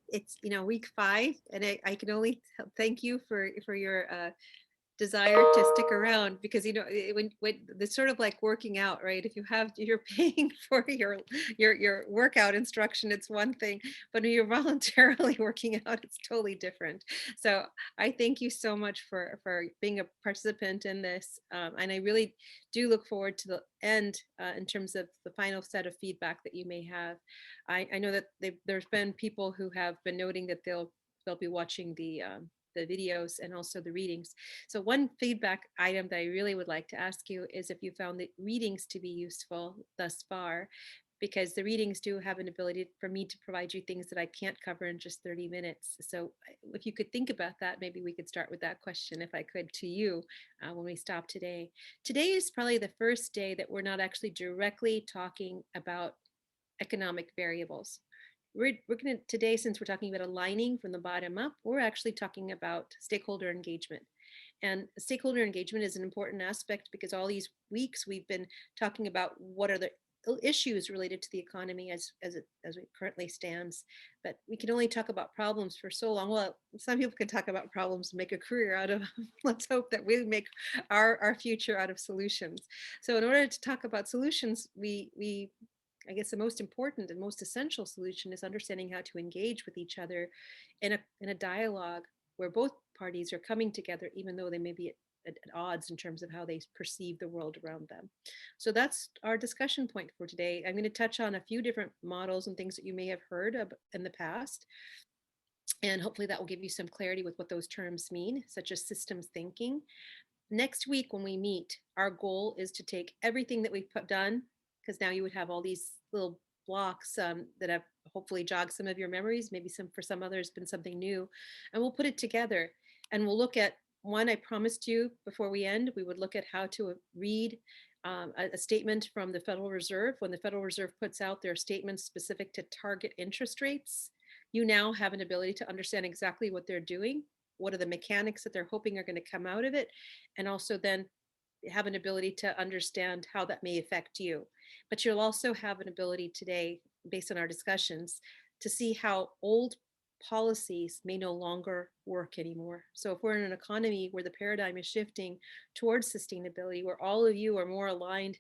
it's, week 5, and I can only thank you for your desire to stick around, because when it's sort of like working out, right? If you're paying for your workout instruction, it's one thing, but when you're voluntarily working out, it's totally different. So I thank you so much for being a participant in this, and I really do look forward to the end in terms of the final set of feedback that you may have. I know that there's been people who have been noting that they'll be watching the videos and also the readings. So one feedback item that I really would like to ask you is if you found the readings to be useful thus far, because the readings do have an ability for me to provide you things that I can't cover in just 30 minutes. So if you could think about that, maybe we could start with that question, if I could, to you when we stop today. Today is probably the first day that we're not actually directly talking about economic variables. We're going to today, since we're talking about aligning from the bottom up, we're actually talking about stakeholder engagement. And stakeholder engagement is an important aspect because all these weeks we've been talking about what are the issues related to the economy as it currently stands. But we can only talk about problems for so long. Well, some people can talk about problems and make a career out of them. Let's hope that we make our future out of solutions. So in order to talk about solutions, we I guess the most important and most essential solution is understanding how to engage with each other in a dialogue where both parties are coming together, even though they may be at odds in terms of how they perceive the world around them. So that's our discussion point for today. I'm going to touch on a few different models and things that you may have heard of in the past. And hopefully that will give you some clarity with what those terms mean, such as systems thinking. Next week when we meet, our goal is to take everything that we've done, because now you would have all these little blocks that have hopefully jogged some of your memories, maybe for some others been something new, and we'll put it together and we'll look at one. I promised you before we end, we would look at how to read a statement from the Federal Reserve. When the Federal Reserve puts out their statements specific to target interest rates, you now have an ability to understand exactly what they're doing, what are the mechanics that they're hoping are going to come out of it, and also then have an ability to understand how that may affect you. But you'll also have an ability today, based on our discussions, to see how old policies may no longer work anymore. So if we're in an economy where the paradigm is shifting towards sustainability, where all of you are more aligned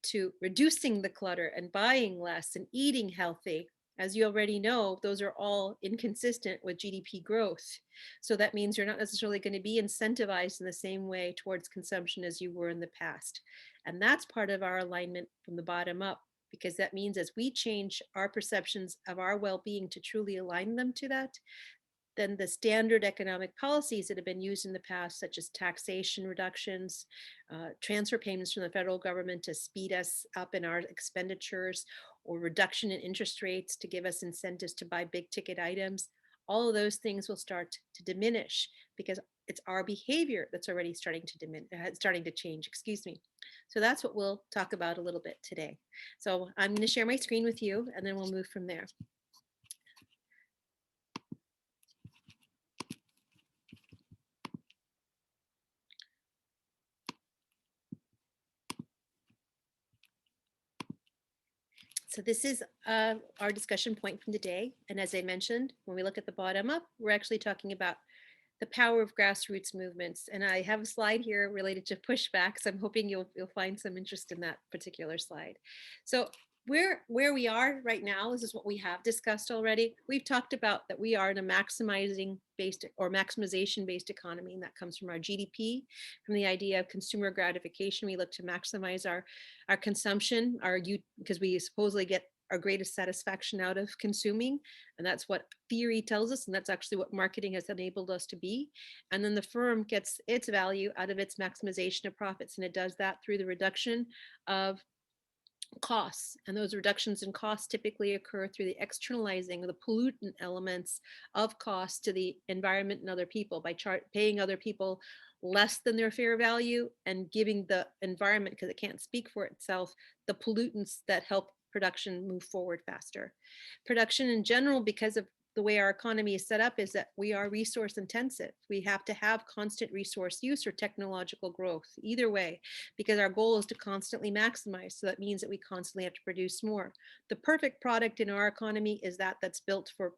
to reducing the clutter and buying less and eating healthy, as you already know, those are all inconsistent with GDP growth. So that means you're not necessarily going to be incentivized in the same way towards consumption as you were in the past. And that's part of our alignment from the bottom up, because that means as we change our perceptions of our well-being to truly align them to that, then the standard economic policies that have been used in the past, such as taxation reductions, transfer payments from the federal government to speed us up in our expenditures, or reduction in interest rates to give us incentives to buy big ticket items, all of those things will start to diminish because it's our behavior that's already starting to change, excuse me. So that's what we'll talk about a little bit today. So I'm going to share my screen with you and then we'll move from there. So this is our discussion point from today. And as I mentioned, when we look at the bottom up, we're actually talking about the power of grassroots movements. And I have a slide here related to pushback. So I'm hoping you'll find some interest in that particular slide. So where we are right now, this is what we have discussed already. We've talked about that we are in a maximization based economy, and that comes from our GDP, from the idea of consumer gratification. We look to maximize our consumption, because we supposedly get our greatest satisfaction out of consuming. And that's what theory tells us. And that's actually what marketing has enabled us to be. And then the firm gets its value out of its maximization of profits. And it does that through the reduction of costs. And those reductions in costs typically occur through the externalizing of the pollutant elements of costs to the environment and other people by paying other people less than their fair value and giving the environment, because it can't speak for itself, the pollutants that help production move forward faster. Production in general, because of the way our economy is set up, is that we are resource intensive. We have to have constant resource use or technological growth, either way, because our goal is to constantly maximize. So that means that we constantly have to produce more. The perfect product in our economy is that's built for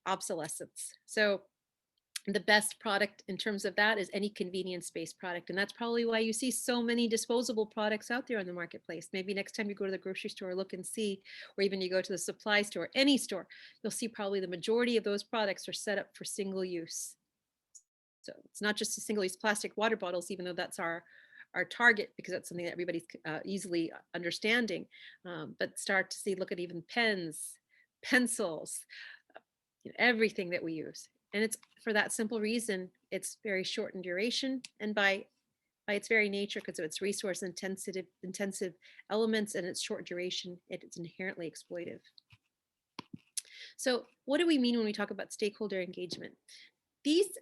obsolescence. So the best product in terms of that is any convenience-based product. And that's probably why you see so many disposable products out there in the marketplace. Maybe next time you go to the grocery store, look and see, or even you go to the supply store, any store, you'll see probably the majority of those products are set up for single use. So it's not just a single-use plastic water bottles, even though that's our target, because that's something that everybody's easily understanding. But start to see, look at even pens, pencils, everything that we use. And it's for that simple reason, it's very short in duration. And by its very nature, because of its resource intensive elements and its short duration, it's inherently exploitive. So what do we mean when we talk about stakeholder engagement?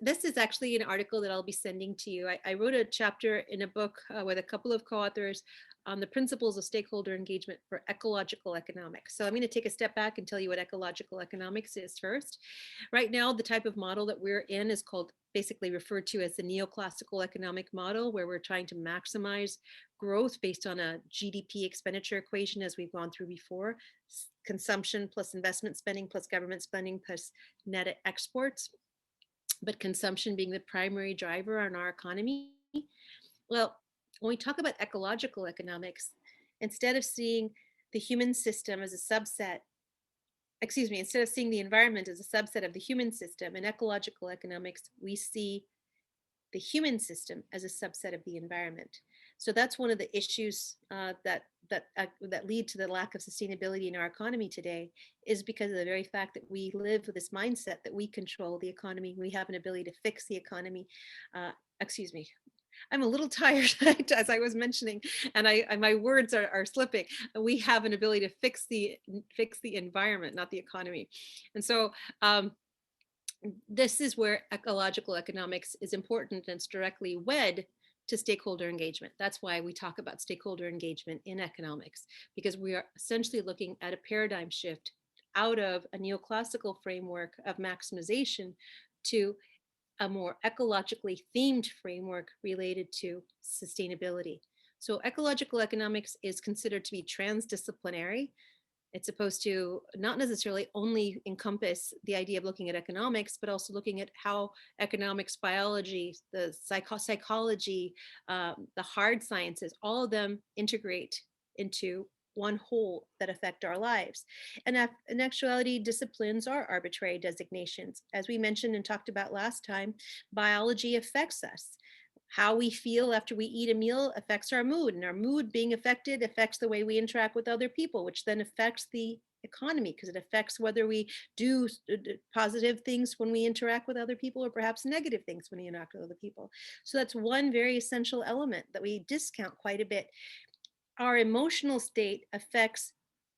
This is actually an article that I'll be sending to you. I wrote a chapter in a book with a couple of co-authors on the principles of stakeholder engagement for ecological economics. So I'm going to take a step back and tell you what ecological economics is first. Right now, the type of model that we're in is called, basically referred to as the neoclassical economic model, where we're trying to maximize growth based on a GDP expenditure equation, as we've gone through before, consumption plus investment spending plus government spending plus net exports, but consumption being the primary driver on our economy. Well, when we talk about ecological economics, instead of seeing the human system as a subset, instead of seeing the environment as a subset of the human system, in ecological economics, we see the human system as a subset of the environment. So that's one of the issues that lead to the lack of sustainability in our economy today, is because of the very fact that we live with this mindset that we control the economy. We have an ability to fix the economy. I'm a little tired, as I was mentioning, and my words are slipping. We have an ability to fix the environment, not the economy. And so this is where ecological economics is important, and it's directly wed to stakeholder engagement. That's why we talk about stakeholder engagement in economics, because we are essentially looking at a paradigm shift out of a neoclassical framework of maximization to a more ecologically themed framework related to sustainability. So ecological economics is considered to be transdisciplinary. It's supposed to not necessarily only encompass the idea of looking at economics, but also looking at how economics, biology, the psychology, the hard sciences, all of them integrate into one whole that affect our lives. And in actuality, disciplines are arbitrary designations. As we mentioned and talked about last time, biology affects us. How we feel after we eat a meal affects our mood, and our mood being affected affects the way we interact with other people, which then affects the economy, because it affects whether we do positive things when we interact with other people, or perhaps negative things when we interact with other people. So that's one very essential element that we discount quite a bit. Our emotional state affects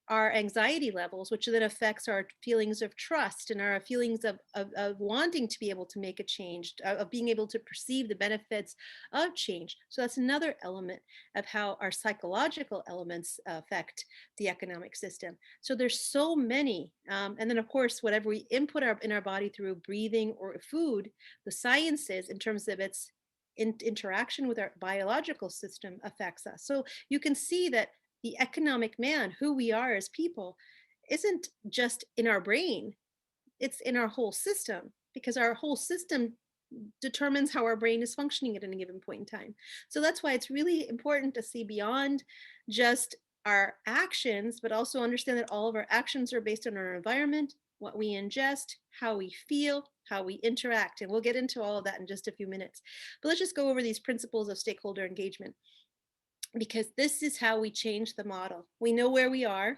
our anxiety levels, which then affects our feelings of trust and our feelings of wanting to be able to make a change, of being able to perceive the benefits of change. So that's another element of how our psychological elements affect the economic system. So there's so many. And then of course, whatever we input in our body through breathing or food, the sciences in terms of its interaction with our biological system affects us. So you can see that the economic man, who we are as people, isn't just in our brain, it's in our whole system, because our whole system determines how our brain is functioning at any given point in time. So that's why it's really important to see beyond just our actions, but also understand that all of our actions are based on our environment, what we ingest, how we feel, how we interact. And we'll get into all of that in just a few minutes. But let's just go over these principles of stakeholder engagement, because this is how we change the model. We know where we are.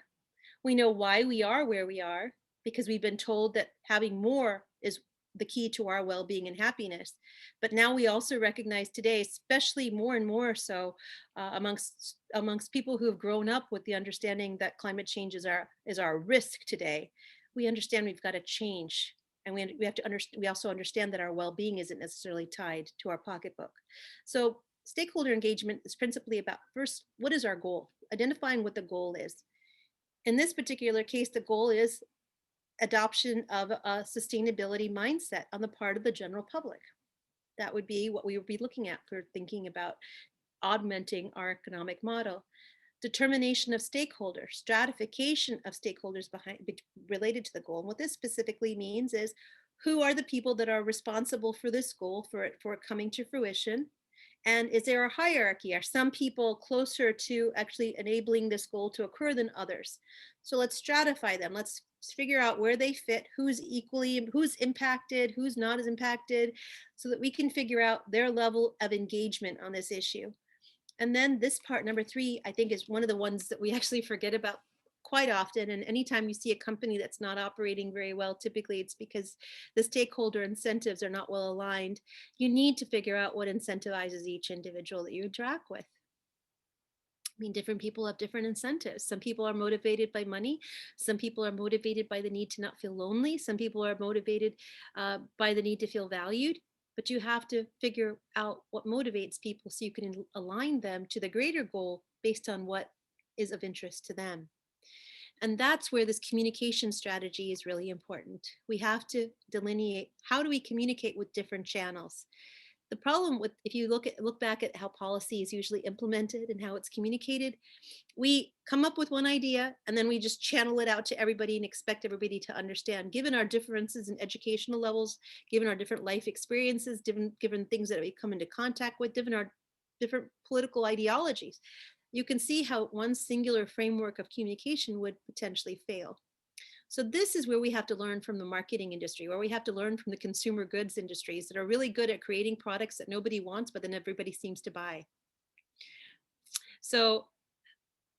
We know why we are where we are, because we've been told that having more is the key to our well-being and happiness. But now we also recognize today, especially more and more so amongst people who have grown up with the understanding that climate change is our risk today. We understand we've got to change. And we have to we also understand that our well-being isn't necessarily tied to our pocketbook. So stakeholder engagement is principally about, first, what is our goal? Identifying what the goal is. In this particular case, the goal is adoption of a sustainability mindset on the part of the general public. That would be what we would be looking at for thinking about augmenting our economic model. determination of stakeholders, stratification of stakeholders related to the goal. And what this specifically means is who are the people that are responsible for this goal, for it coming to fruition? And is there a hierarchy? Are some people closer to actually enabling this goal to occur than others? So let's stratify them. Let's figure out where they fit, who's impacted, who's not as impacted, so that we can figure out their level of engagement on this issue. And then this part, number 3, I think is one of the ones that we actually forget about quite often. And anytime you see a company that's not operating very well, typically it's because the stakeholder incentives are not well aligned. You need to figure out what incentivizes each individual that you interact with. I mean, different people have different incentives. Some people are motivated by money. Some people are motivated by the need to not feel lonely. Some people are motivated by the need to feel valued. But you have to figure out what motivates people so you can align them to the greater goal based on what is of interest to them. And that's where this communication strategy is really important. We have to delineate, how do we communicate with different channels? The problem with, if you look back at how policy is usually implemented and how it's communicated, we come up with one idea and then we just channel it out to everybody and expect everybody to understand. Given our differences in educational levels, given our different life experiences, given things that we come into contact with, given our different political ideologies, you can see how one singular framework of communication would potentially fail. So this is where we have to learn from the marketing industry, where we have to learn from the consumer goods industries that are really good at creating products that nobody wants, but then everybody seems to buy. So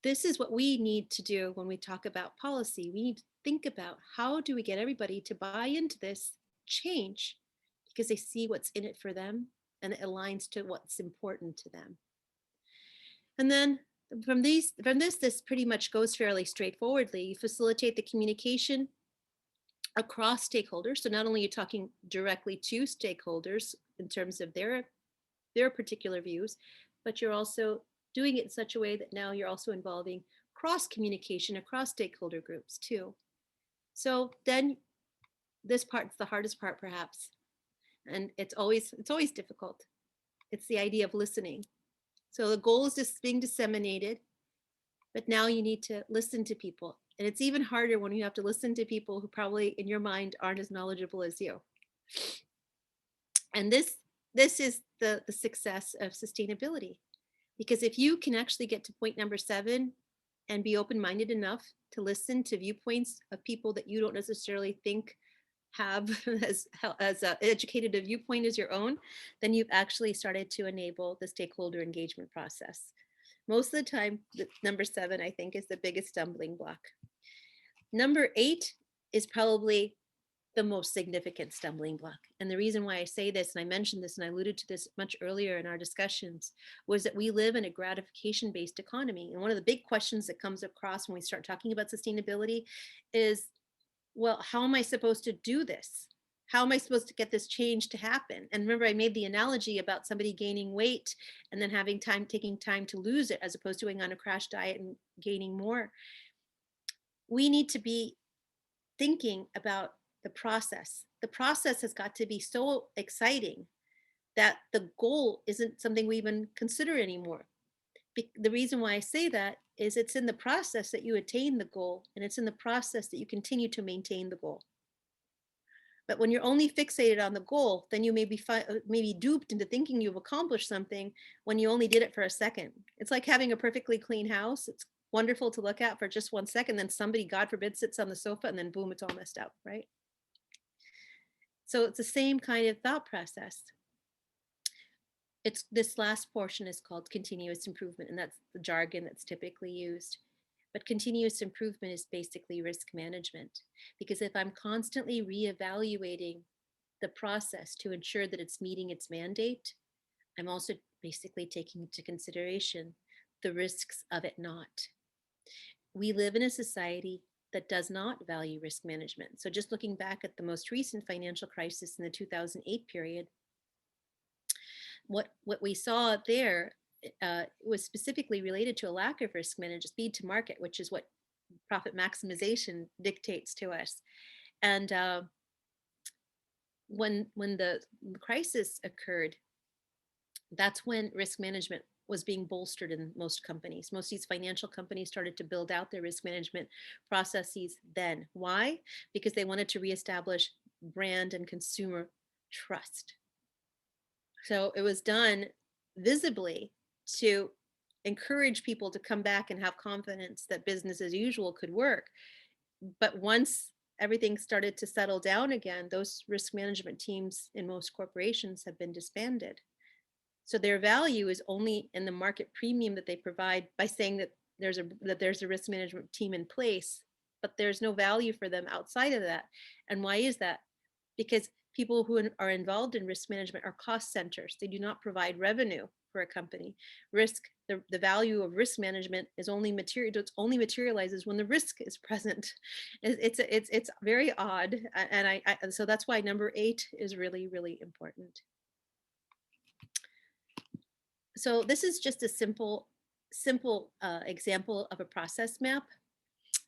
this is what we need to do when we talk about policy. We need to think about, how do we get everybody to buy into this change because they see what's in it for them and it aligns to what's important to them. And then from this, this pretty much goes fairly straightforwardly. You facilitate the communication across stakeholders. So not only are you talking directly to stakeholders in terms of their particular views, but you're also doing it in such a way that now you're also involving cross communication across stakeholder groups too. So then this part's the hardest part perhaps. And it's always difficult. It's the idea of listening. So the goal is just being disseminated, but now you need to listen to people. And it's even harder when you have to listen to people who probably in your mind aren't as knowledgeable as you. And this is the success of sustainability. Because if you can actually get to point number 7 and be open-minded enough to listen to viewpoints of people that you don't necessarily think have as educated a viewpoint as your own, then you've actually started to enable the stakeholder engagement process. Most of the time, number 7, I think, is the biggest stumbling block. Number 8 is probably the most significant stumbling block. And the reason why I say this, and I mentioned this and I alluded to this much earlier in our discussions, was that we live in a gratification-based economy. And one of the big questions that comes across when we start talking about sustainability is, well, how am I supposed to do this? How am I supposed to get this change to happen? And remember, I made the analogy about somebody gaining weight and then taking time to lose it, as opposed to going on a crash diet and gaining more. We need to be thinking about the process. The process has got to be so exciting that the goal isn't something we even consider anymore. The reason why I say that is it's in the process that you attain the goal, and it's in the process that you continue to maintain the goal. But when you're only fixated on the goal, then you may be duped into thinking you've accomplished something when you only did it for a second. It's like having a perfectly clean house. It's wonderful to look at for just 1 second, then somebody, God forbid, sits on the sofa and then boom, it's all messed up, right? So it's the same kind of thought process. This last portion is called continuous improvement, and that's the jargon that's typically used. But continuous improvement is basically risk management, because if I'm constantly reevaluating the process to ensure that it's meeting its mandate, I'm also basically taking into consideration the risks of it not. We live in a society that does not value risk management. So just looking back at the most recent financial crisis in the 2008 period, what we saw there was specifically related to a lack of risk management, speed to market, which is what profit maximization dictates to us. And when the crisis occurred, that's when risk management was being bolstered in most companies. Most of these financial companies started to build out their risk management processes then. Why? Because they wanted to reestablish brand and consumer trust. So it was done visibly to encourage people to come back and have confidence that business as usual could work. But once everything started to settle down again, those risk management teams in most corporations have been disbanded. So their value is only in the market premium that they provide by saying that there's a risk management team in place, but there's no value for them outside of that. And why is that? Because people who are involved in risk management are cost centers. They do not provide revenue for a company. The value of risk management is only materializes when the risk is present. It's very odd, and so that's why number 8 is really, really important. So this is just a simple example of a process map.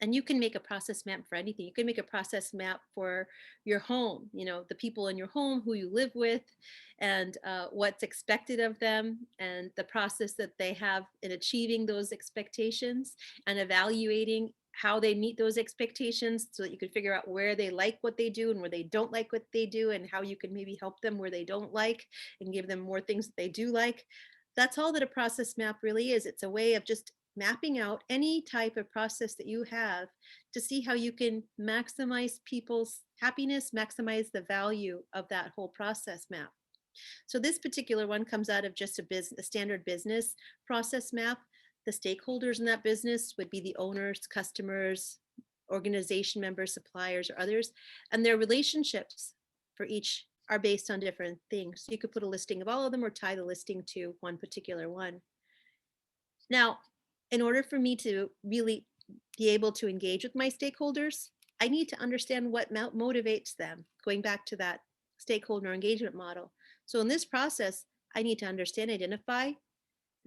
And you can make a process map for anything. You can make a process map for your home, the people in your home who you live with, and what's expected of them, and the process that they have in achieving those expectations, and evaluating how they meet those expectations so that you can figure out where they like what they do and where they don't like what they do, and how you can maybe help them where they don't like and give them more things that they do like. That's all that a process map really is. It's a way of just mapping out any type of process that you have to see how you can maximize people's happiness, maximize the value of that whole process map. So this particular one comes out of just a standard business process map. The stakeholders in that business would be the owners, customers, organization members, suppliers, or others, and their relationships for each are based on different things. So you could put a listing of all of them or tie the listing to one particular one. Now, in order for me to really be able to engage with my stakeholders, I need to understand what motivates them, going back to that stakeholder engagement model. So in this process, I need to understand, identify,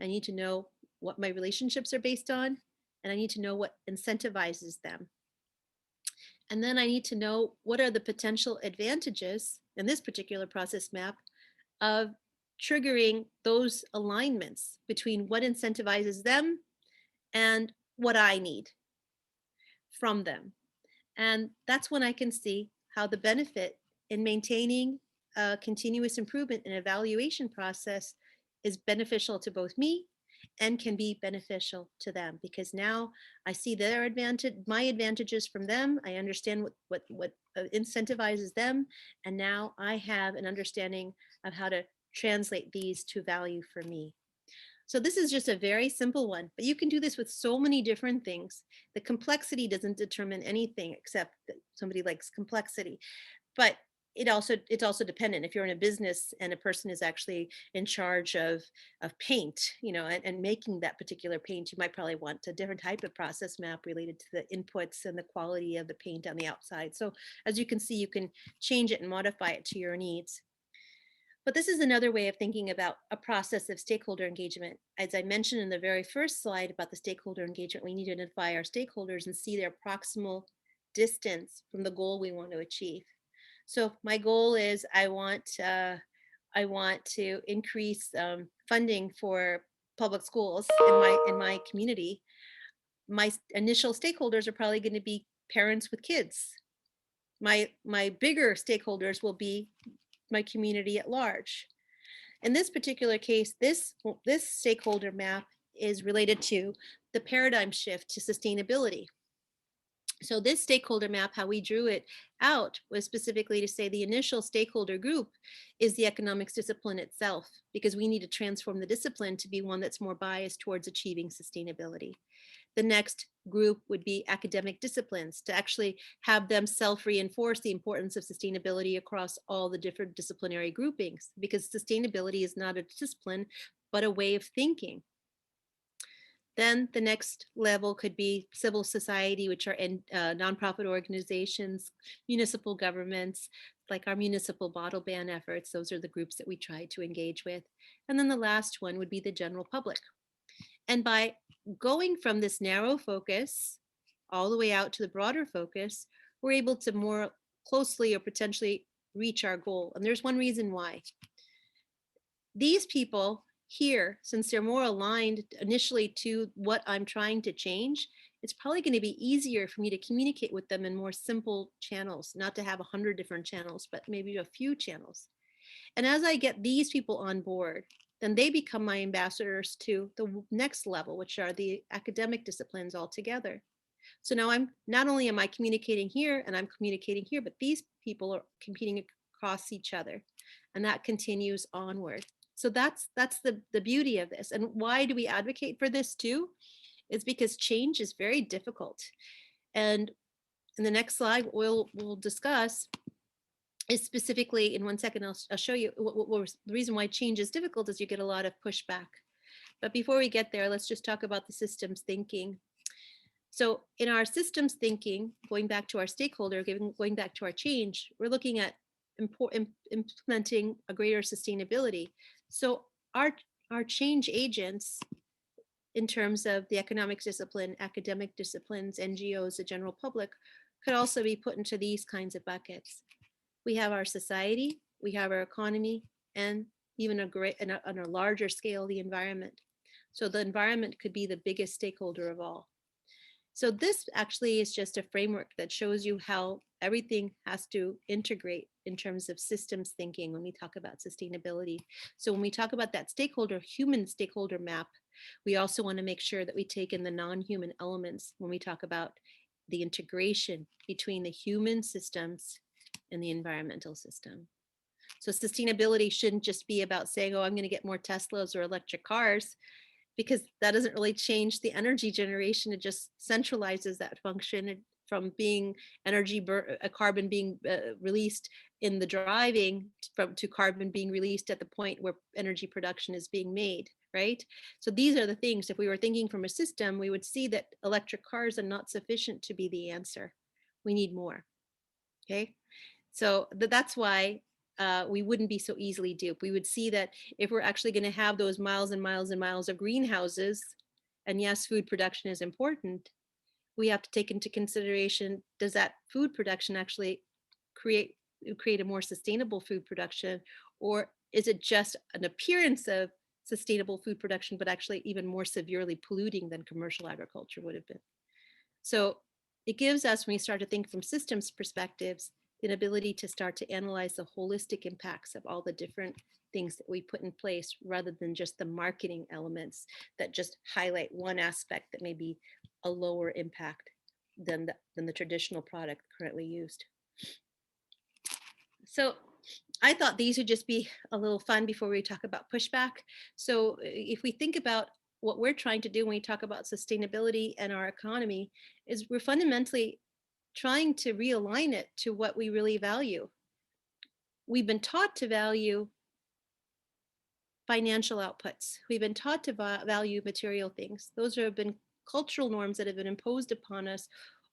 I need to know what my relationships are based on, and I need to know what incentivizes them. And then I need to know what are the potential advantages in this particular process map of triggering those alignments between what incentivizes them and what I need from them. And that's when I can see how the benefit in maintaining a continuous improvement and evaluation process is beneficial to both me and can be beneficial to them, because now I see their advantage, my advantages from them. I understand what incentivizes them, and now I have an understanding of how to translate these to value for me. So this is just a very simple one, but you can do this with so many different things. The complexity doesn't determine anything except that somebody likes complexity, but it's also dependent. If you're in a business and a person is actually in charge of paint, and making that particular paint, you might probably want a different type of process map related to the inputs and the quality of the paint on the outside. So as you can see, you can change it and modify it to your needs. But this is another way of thinking about a process of stakeholder engagement. As I mentioned in the very first slide about the stakeholder engagement, we need to identify our stakeholders and see their proximal distance from the goal we want to achieve. So my goal is I want to increase funding for public schools in my community. My initial stakeholders are probably going to be parents with kids. My bigger stakeholders will be my community at large. In this particular case, this stakeholder map is related to the paradigm shift to sustainability. So this stakeholder map, how we drew it out, was specifically to say the initial stakeholder group is the economics discipline itself, because we need to transform the discipline to be one that's more biased towards achieving sustainability. The next group would be academic disciplines, to actually have them self-reinforce the importance of sustainability across all the different disciplinary groupings, because sustainability is not a discipline, but a way of thinking. Then the next level could be civil society, which are nonprofit organizations, municipal governments, like our municipal bottle ban efforts. Those are the groups that we try to engage with. And then the last one would be the general public. And by going from this narrow focus all the way out to the broader focus, we're able to more closely or potentially reach our goal. And there's one reason why. These people here, since they're more aligned initially to what I'm trying to change, it's probably going to be easier for me to communicate with them in more simple channels, not to have 100 different channels, but maybe a few channels. And as I get these people on board, then they become my ambassadors to the next level, which are the academic disciplines altogether. So now I'm not only am I communicating here and I'm communicating here, but these people are competing across each other, and that continues onward. So that's the beauty of this. And why do we advocate for this too? It's because change is very difficult. And in the next slide, we'll discuss is specifically, in 1 second, I'll show you the reason why change is difficult is you get a lot of pushback. But before we get there, let's just talk about the systems thinking. So in our systems thinking, going back to our stakeholder, going back to our change, we're looking at implementing a greater sustainability. So our change agents in terms of the economic discipline, academic disciplines, NGOs, the general public, could also be put into these kinds of buckets. We have our society, we have our economy, and even on a larger scale, the environment. So the environment could be the biggest stakeholder of all. So this actually is just a framework that shows you how everything has to integrate in terms of systems thinking when we talk about sustainability. So when we talk about that human stakeholder map, we also want to make sure that we take in the non-human elements when we talk about the integration between the human systems and the environmental system. So sustainability shouldn't just be about saying, oh, I'm going to get more Teslas or electric cars, because that doesn't really change the energy generation. It just centralizes that function from being carbon being released in the driving to carbon being released at the point where energy production is being made, right? So these are the things, if we were thinking from a system, we would see that electric cars are not sufficient to be the answer. We need more, okay? So that's why we wouldn't be so easily duped. We would see that if we're actually going to have those miles and miles and miles of greenhouses, and yes, food production is important, we have to take into consideration, does that food production actually create a more sustainable food production, or is it just an appearance of sustainable food production, but actually even more severely polluting than commercial agriculture would have been? So it gives us, when we start to think from systems perspectives, an ability to start to analyze the holistic impacts of all the different things that we put in place, rather than just the marketing elements that just highlight one aspect that may be a lower impact than the traditional product currently used. So I thought these would just be a little fun before we talk about pushback. So if we think about what we're trying to do when we talk about sustainability and our economy, is we're fundamentally trying to realign it to what we really value. We've been taught to value financial outputs. We've been taught to value material things. Those have been cultural norms that have been imposed upon us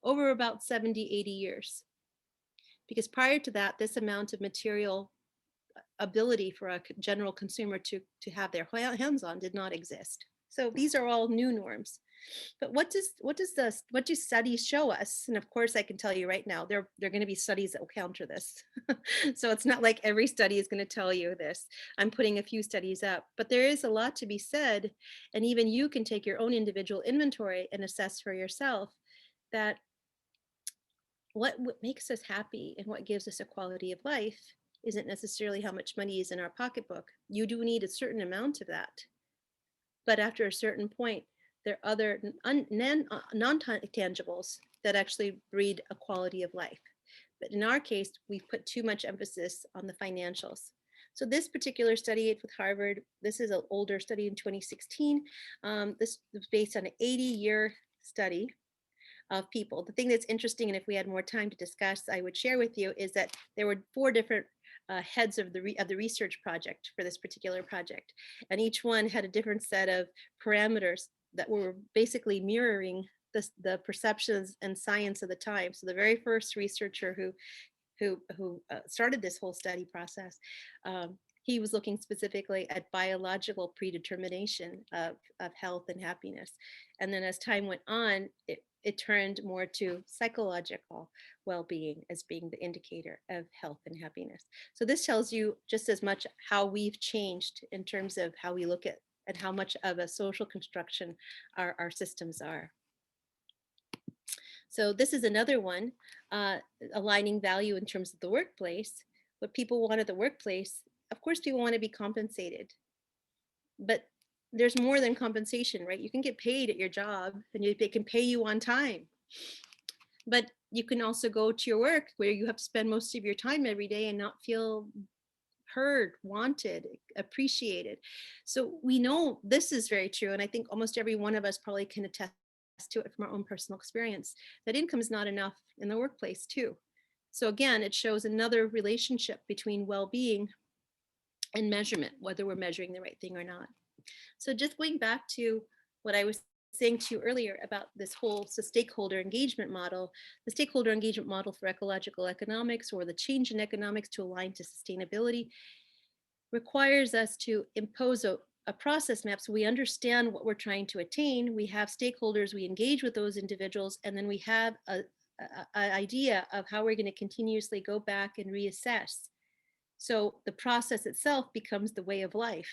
over about 70, 80 years. Because prior to that, this amount of material ability for a general consumer to have their hands on did not exist. So these are all new norms. But what do studies show us? And of course, I can tell you right now, there are going to be studies that will counter this. So it's not like every study is going to tell you this. I'm putting a few studies up, but there is a lot to be said. And even you can take your own individual inventory and assess for yourself that what makes us happy and what gives us a quality of life isn't necessarily how much money is in our pocketbook. You do need a certain amount of that. But after a certain point, there are other non-tangibles that actually breed a quality of life. But in our case, we put too much emphasis on the financials. So this particular study with Harvard, this is an older study in 2016. This was based on an 80-year study of people. The thing that's interesting, and if we had more time to discuss, I would share with you, is that there were 4 different heads of the research project for this particular project, and each one had a different set of parameters that were basically mirroring the perceptions and science of the time. So the very first researcher who started this whole study process, he was looking specifically at biological predetermination of health and happiness. And then as time went on, it turned more to psychological well-being as being the indicator of health and happiness. So this tells you just as much how we've changed in terms of how we look at and how much of a social construction our systems are. So this is another one, aligning value in terms of the workplace. What people want at the workplace, of course, people want to be compensated, but there's more than compensation, right? You can get paid at your job and they can pay you on time, but you can also go to your work where you have to spend most of your time every day and not feel heard, wanted, appreciated. So we know this is very true. And I think almost every one of us probably can attest to it from our own personal experience, that income is not enough in the workplace too. So again, it shows another relationship between well-being and measurement, whether we're measuring the right thing or not. So just going back to what I was saying to you earlier about this whole stakeholder engagement model, the stakeholder engagement model for ecological economics, or the change in economics to align to sustainability, requires us to impose a process map so we understand what we're trying to attain. We have stakeholders, we engage with those individuals, and then we have an idea of how we're going to continuously go back and reassess. So the process itself becomes the way of life.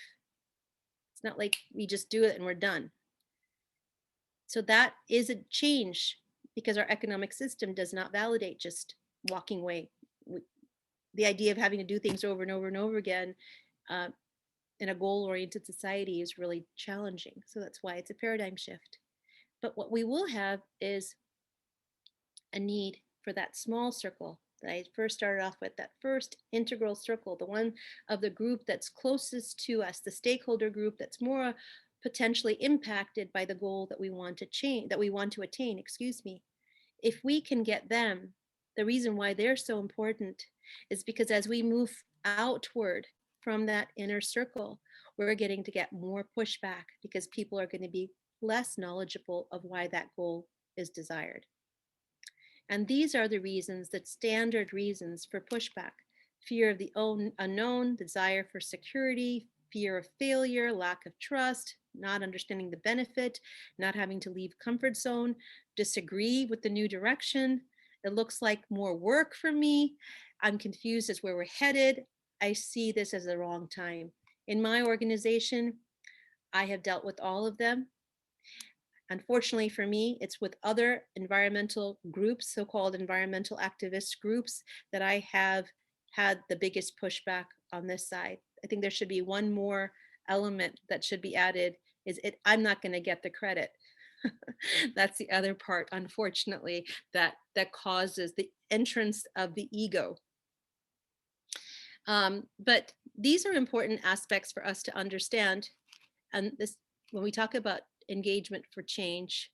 It's not like we just do it and we're done. So that is a change, because our economic system does not validate just walking away. The idea of having to do things over and over and over again in a goal-oriented society is really challenging. So that's why it's a paradigm shift. But what we will have is a need for that small circle that I first started off with, that first integral circle, the one of the group that's closest to us, the stakeholder group that's more potentially impacted by the goal that we want to change, that we want to attain, excuse me. If we can get them, the reason why they're so important is because as we move outward from that inner circle, we're getting to get more pushback, because people are going to be less knowledgeable of why that goal is desired. And these are the reasons, that standard reasons for pushback: fear of the unknown, desire for security, fear of failure, lack of trust, not understanding the benefit, not having to leave comfort zone, disagree with the new direction. It looks like more work for me. I'm confused as where we're headed. I see this as the wrong time. In my organization, I have dealt with all of them. Unfortunately for me, it's with other environmental groups, so-called environmental activist groups, that I have had the biggest pushback on this side. I think there should be one more element that should be added, is I'm not going to get the credit. That's the other part, unfortunately, that causes the entrance of the ego. But these are important aspects for us to understand. And this, when we talk about engagement for change,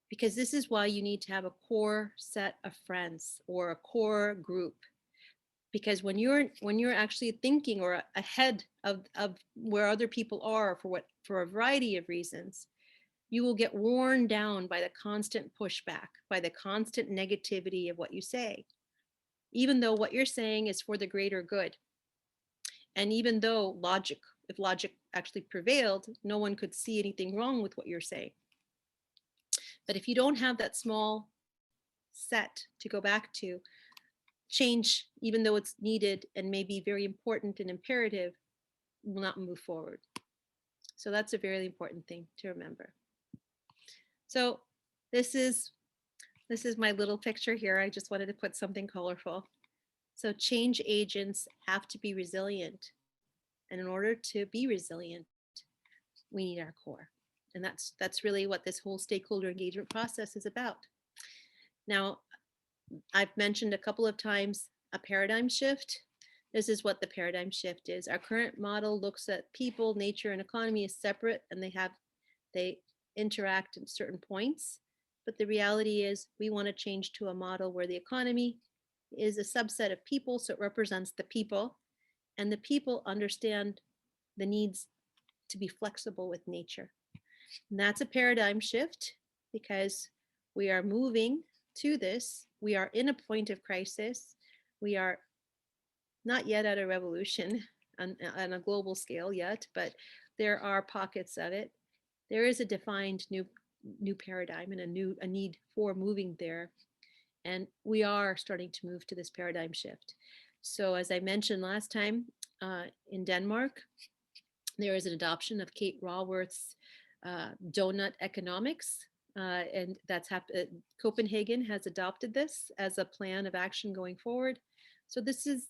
because this is why you need to have a core set of friends or a core group. Because when you're actually thinking or ahead of where other people are for a variety of reasons, you will get worn down by the constant pushback, by the constant negativity of what you say, even though what you're saying is for the greater good. And even though if logic actually prevailed, no one could see anything wrong with what you're saying. But if you don't have that small set to go back to, change, even though it's needed and may be very important and imperative, will not move forward. So that's a very important thing to remember. So this is my little picture here. I just wanted to put something colorful. So change agents have to be resilient. And in order to be resilient, we need our core. And that's really what this whole stakeholder engagement process is about. Now, I've mentioned a couple of times a paradigm shift. This is what the paradigm shift is. Our current model looks at people, nature, and economy as separate, and they interact at certain points. But the reality is we want to change to a model where the economy is a subset of people, so it represents the people, and the people understand the needs to be flexible with nature. And that's a paradigm shift, because we are moving to this. We are in a point of crisis. We are not yet at a revolution on a global scale yet, but there are pockets of it. There is a defined new new paradigm and a need for moving there. And we are starting to move to this paradigm shift. So as I mentioned last time, in Denmark, there is an adoption of Kate Raworth's donut economics. And that's Copenhagen has adopted this as a plan of action going forward. So this is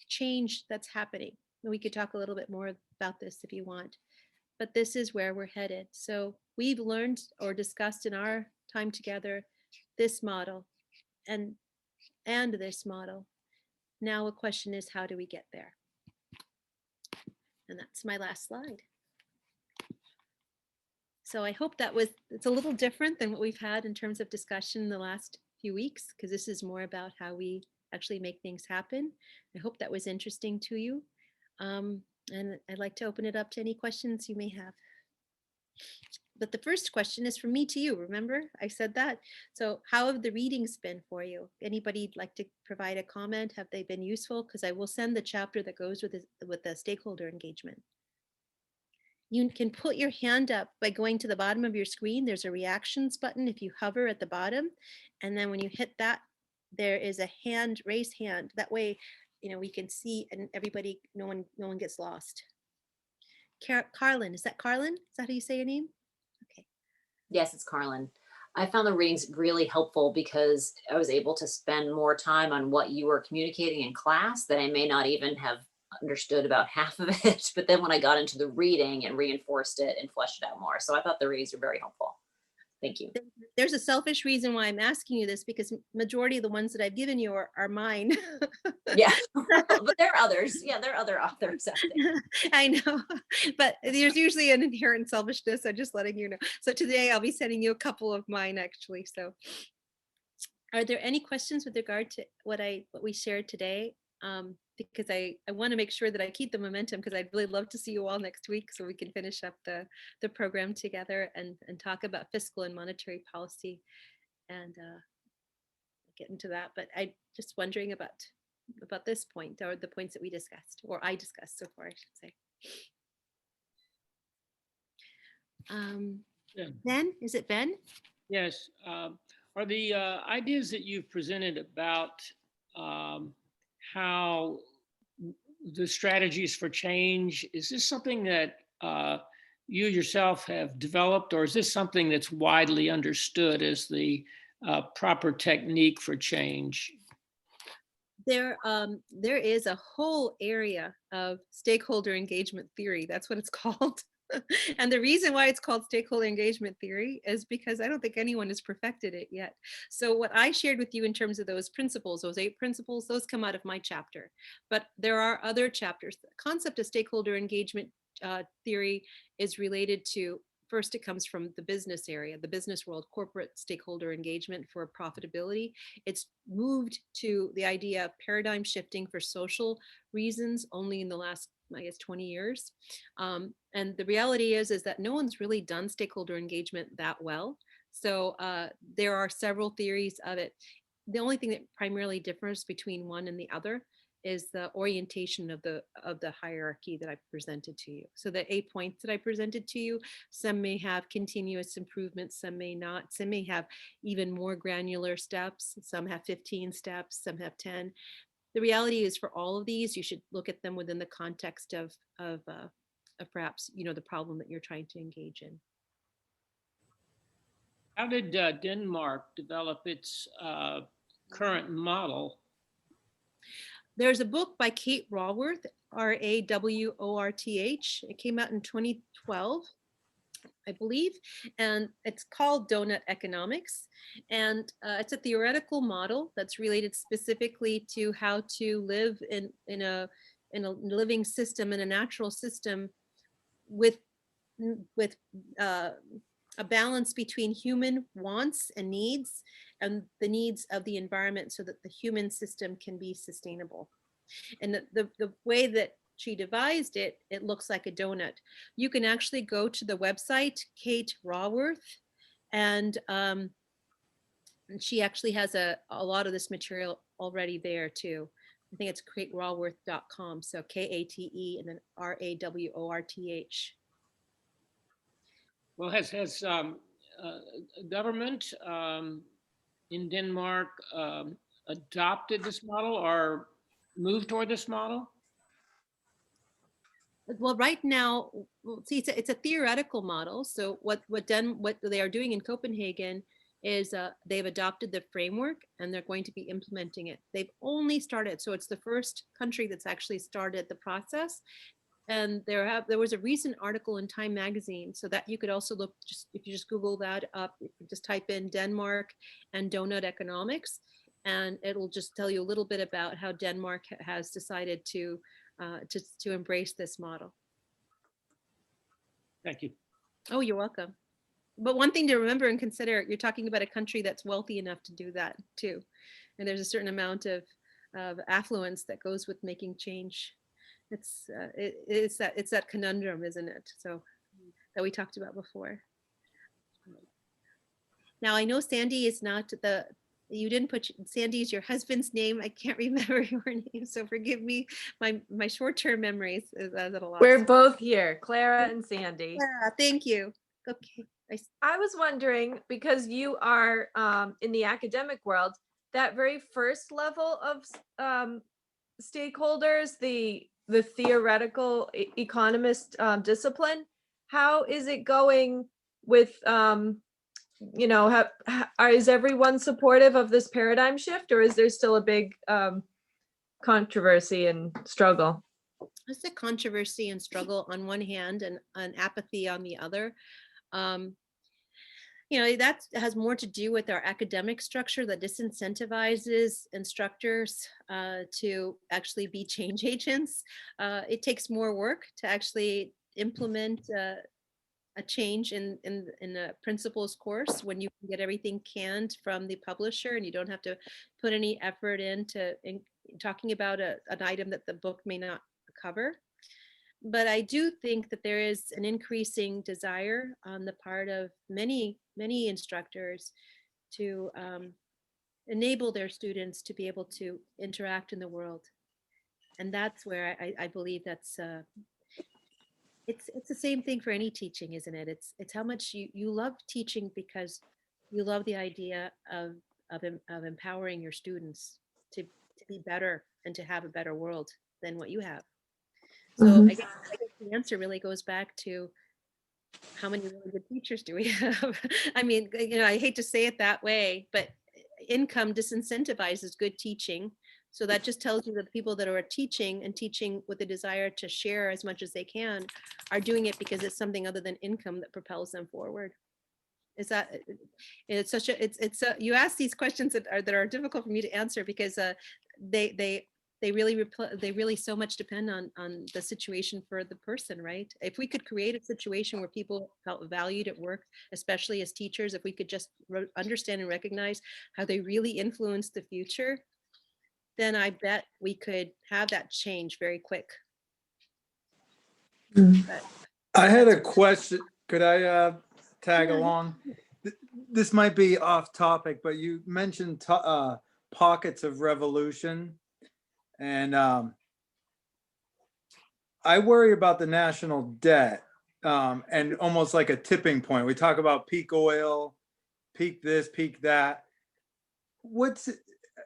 change that's happening. And we could talk a little bit more about this if you want, but this is where we're headed. So we've learned or discussed in our time together this model and this model. Now a question is, how do we get there? And that's my last slide. So I hope it's a little different than what we've had in terms of discussion in the last few weeks, because this is more about how we actually make things happen. I hope that was interesting to you. And I'd like to open it up to any questions you may have. But the first question is from me to you. Remember, I said that. So how have the readings been for you? Anybody like to provide a comment? Have they been useful? Because I will send the chapter that goes with the stakeholder engagement. You can put your hand up by going to the bottom of your screen. There's a reactions button if you hover at the bottom. And then when you hit that, there is a hand, raise hand. That way, we can see and everybody, no one gets lost. Carlin, is that Carlin? Is that how you say your name? Okay. Yes, it's Carlin. I found the readings really helpful because I was able to spend more time on what you were communicating in class that I may not even have understood about half of it. But then when I got into the reading, it reinforced it and fleshed it out more. So I thought the readings were very helpful. Thank you. There's a selfish reason why I'm asking you this, because majority of the ones that I've given you are mine. Yeah, but there are others. Yeah, there are other authors out there. I know, but there's usually an inherent selfishness. I'm just letting you know. So today I'll be sending you a couple of mine actually. So are there any questions with regard to what we shared today? Because I want to make sure that I keep the momentum, because I'd really love to see you all next week so we can finish up the program together and talk about fiscal and monetary policy and get into that. But I just wondering about this point, or the points that we discussed, or I discussed so far, I should say. Yeah. Ben, is it Ben? Yes. Are the ideas that you've presented about how the strategies for change, is this something that you yourself have developed, or is this something that's widely understood as the proper technique for change? There is a whole area of stakeholder engagement theory. That's what it's called. And the reason why it's called stakeholder engagement theory is because I don't think anyone has perfected it yet. So what I shared with you in terms of those principles, those 8 principles, those come out of my chapter. But there are other chapters. The concept of stakeholder engagement theory is related to, first, it comes from the business area, the business world, corporate stakeholder engagement for profitability. It's moved to the idea of paradigm shifting for social reasons only in the last, I guess, 20 years. And the reality is that no one's really done stakeholder engagement that well. So there are several theories of it. The only thing that primarily differs between one and the other is the orientation of the hierarchy that I presented to you. So the 8 points that I presented to you, some may have continuous improvement, some may not, some may have even more granular steps, some have 15 steps, some have 10. The reality is, for all of these, you should look at them within the context of perhaps, the problem that you're trying to engage in. How did Denmark develop its current model? There's a book by Kate Raworth, Raworth. It came out in 2012, I believe, and it's called Donut Economics. And it's a theoretical model that's related specifically to how to live in a living system, in a natural system, with a balance between human wants and needs and the needs of the environment, so that the human system can be sustainable. And the way that she devised it, it looks like a donut. You can actually go to the website, Kate Raworth, and she actually has a lot of this material already there too. I think it's kateraworth.com. So Kate and then Raworth. Well, has government in Denmark adopted this model or moved toward this model? Well, right now, see, it's a theoretical model. So what they are doing in Copenhagen is they've adopted the framework and they're going to be implementing it. They've only started, so it's the first country that's actually started the process. And there was a recent article in Time magazine, so that you could also look, just if you just Google that up, you can just type in Denmark and donut economics, and it'll just tell you a little bit about how Denmark has decided to embrace this model. Thank you. Oh, you're welcome. But one thing to remember and consider, you're talking about a country that's wealthy enough to do that too. And there's a certain amount of affluence that goes with making change. It's that conundrum, isn't it? So that we talked about before. Now I know Sandy is not you didn't put, Sandy is your husband's name. I can't remember your name, so forgive me. My short-term memories is a lot. We're both here, Clara and Sandy. Yeah, thank you. Okay. I was wondering, because you are in the academic world, that very first level of stakeholders, the theoretical economist discipline, how is it going with, is everyone supportive of this paradigm shift, or is there still a big controversy and struggle? It's a controversy and struggle on one hand and an apathy on the other. That has more to do with our academic structure that disincentivizes instructors to actually be change agents. It takes more work to actually implement a change in a principles course when you can get everything canned from the publisher and you don't have to put any effort into talking about an item that the book may not cover. But I do think that there is an increasing desire on the part of many instructors to enable their students to be able to interact in the world. And that's where I believe that's it's the same thing for any teaching, isn't it? It's how much you love teaching because you love the idea of empowering your students to be better and to have a better world than what you have. So I guess the answer really goes back to how many really good teachers do we have? I mean, I hate to say it that way, but income disincentivizes good teaching. So that just tells you that the people that are teaching and teaching with the desire to share as much as they can are doing it because it's something other than income that propels them forward. Is that it's such a you ask these questions that are difficult for me to answer because they really so much depend on the situation for the person, right? If we could create a situation where people felt valued at work, especially as teachers, if we could just understand and recognize how they really influence the future, then I bet we could have that change very quick. But I had a question. Could I tag along? This might be off topic, but you mentioned pockets of revolution. And I worry about the national debt and almost like a tipping point. We talk about peak oil, peak this, peak that.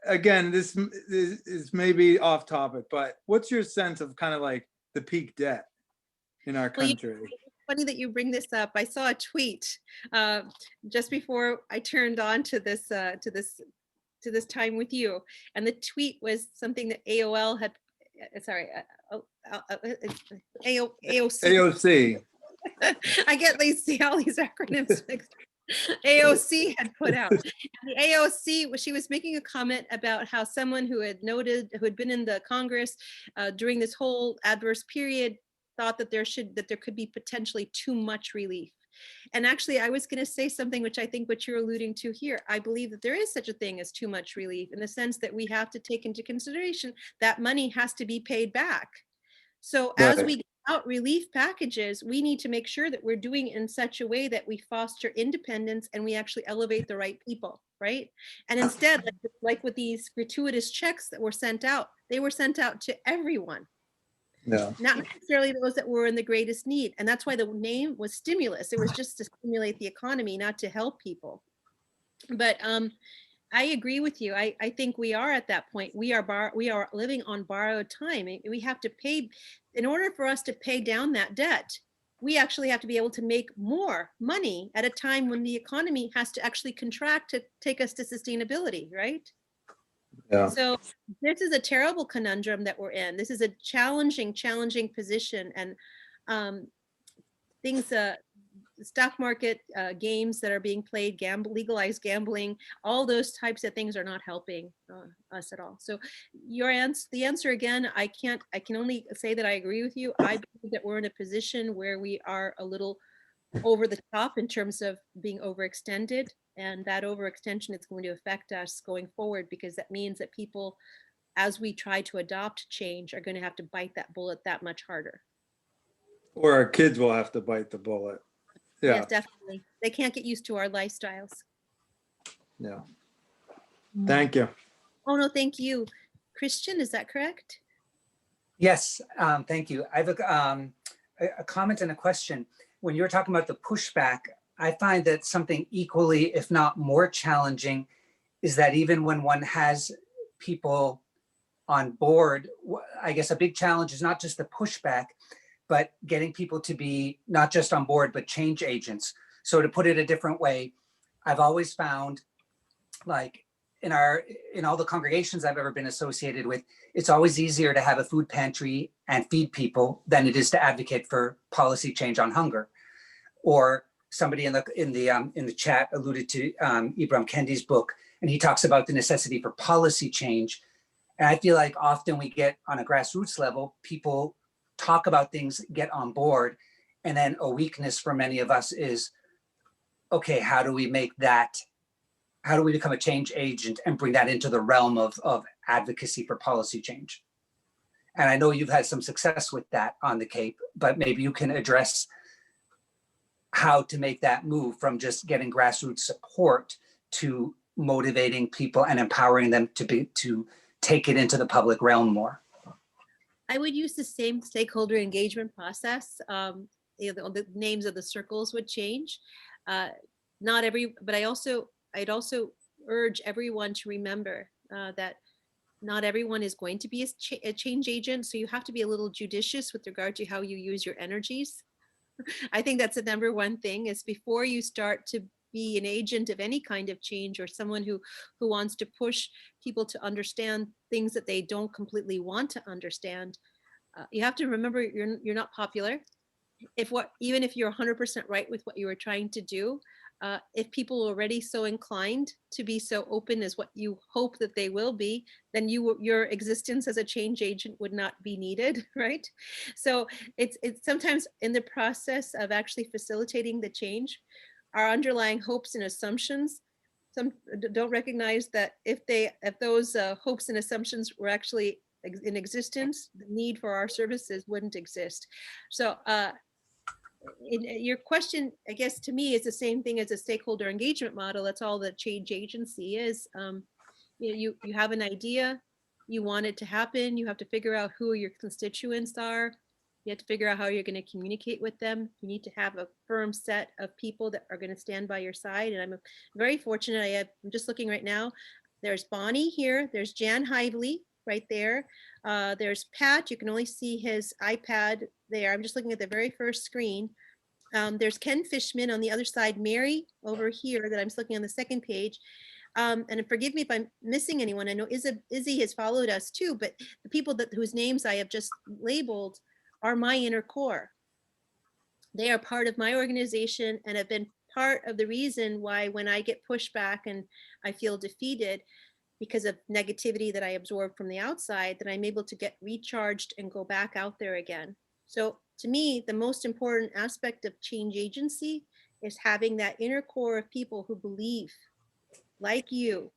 Again, this is maybe off topic, but what's your sense of kind of like the peak debt in our country? It's funny that you bring this up. I saw a tweet just before I turned on to this time with you, and the tweet was something that AOL had. Sorry, AOC. AOC. I get all these acronyms mixed. AOC had put out. The AOC, she was making a comment about how someone who had been in the Congress during this whole adverse period thought that there could be potentially too much relief. And actually, I was going to say something which I think what you're alluding to here. I believe that there is such a thing as too much relief in the sense that we have to take into consideration that money has to be paid back. So as we get out relief packages, we need to make sure that we're doing it in such a way that we foster independence and we actually elevate the right people, right? And instead, like with these gratuitous checks that were sent out, they were sent out to everyone. Yeah. not necessarily those that were in the greatest need. And that's why the name was stimulus. It was just to stimulate the economy, not to help people. But I agree with you. I think we are at that point. We are living on borrowed time. We have to pay, in order for us to pay down that debt, we actually have to be able to make more money at a time when the economy has to actually contract to take us to sustainability, right? Yeah. So this is a terrible conundrum that we're in. This is a challenging position, and things, stock market games that are being played, legalized gambling, all those types of things are not helping us at all. So the answer again, I can only say that I agree with you. I believe that we're in a position where we are a little over the top in terms of being overextended, and that overextension is going to affect us going forward, because that means that people, as we try to adopt change, are going to have to bite that bullet that much harder. Or our kids will have to bite the bullet. Yeah. Yes, definitely. They can't get used to our lifestyles. Yeah. Thank you. Oh, no, thank you. Christian, is that correct? Yes, thank you. I have a comment and a question. When you're talking about the pushback, I find that something equally, if not more challenging, is that even when one has people on board, I guess a big challenge is not just the pushback, but getting people to be not just on board, but change agents. So to put it a different way, I've always found, like, in all the congregations I've ever been associated with, it's always easier to have a food pantry and feed people than it is to advocate for policy change on hunger. Or somebody in the chat alluded to Ibram Kendi's book, and he talks about the necessity for policy change. And I feel like often we get on a grassroots level, people talk about things, get on board, and then a weakness for many of us is, okay, how do we become a change agent and bring that into the realm of advocacy for policy change? And I know you've had some success with that on the Cape, but maybe you can address how to make that move from just getting grassroots support to motivating people and empowering them to take it into the public realm more. I would use the same stakeholder engagement process. The names of the circles would change. But I'd also urge everyone to remember that not everyone is going to be a change agent. So you have to be a little judicious with regard to how you use your energies. I think that's the number one thing, is before you start to be an agent of any kind of change, or someone who wants to push people to understand things that they don't completely want to understand, you have to remember you're not popular. Even if you're 100% right with what you were trying to do, if people are already so inclined to be so open as what you hope that they will be, then your existence as a change agent would not be needed, right? So it's sometimes in the process of actually facilitating the change, our underlying hopes and assumptions don't recognize that if those hopes and assumptions were actually in existence, the need for our services wouldn't exist. So your question, I guess, to me is the same thing as a stakeholder engagement model. That's all the change agency is. You have an idea, you want it to happen, you have to figure out who your constituents are. You have to figure out how you're going to communicate with them. You need to have a firm set of people that are going to stand by your side. And I'm very fortunate. I'm just looking right now. There's Bonnie here. There's Jan Hively right there. There's Pat. You can only see his iPad there. I'm just looking at the very first screen. There's Ken Fishman on the other side. Mary over here that I'm just looking on the second page. And forgive me if I'm missing anyone. I know Izzy has followed us too, but the people whose names I have just labeled are my inner core. They are part of my organization and have been part of the reason why, when I get pushback and I feel defeated because of negativity that I absorb from the outside, that I'm able to get recharged and go back out there again. So to me, the most important aspect of change agency is having that inner core of people who believe, like you,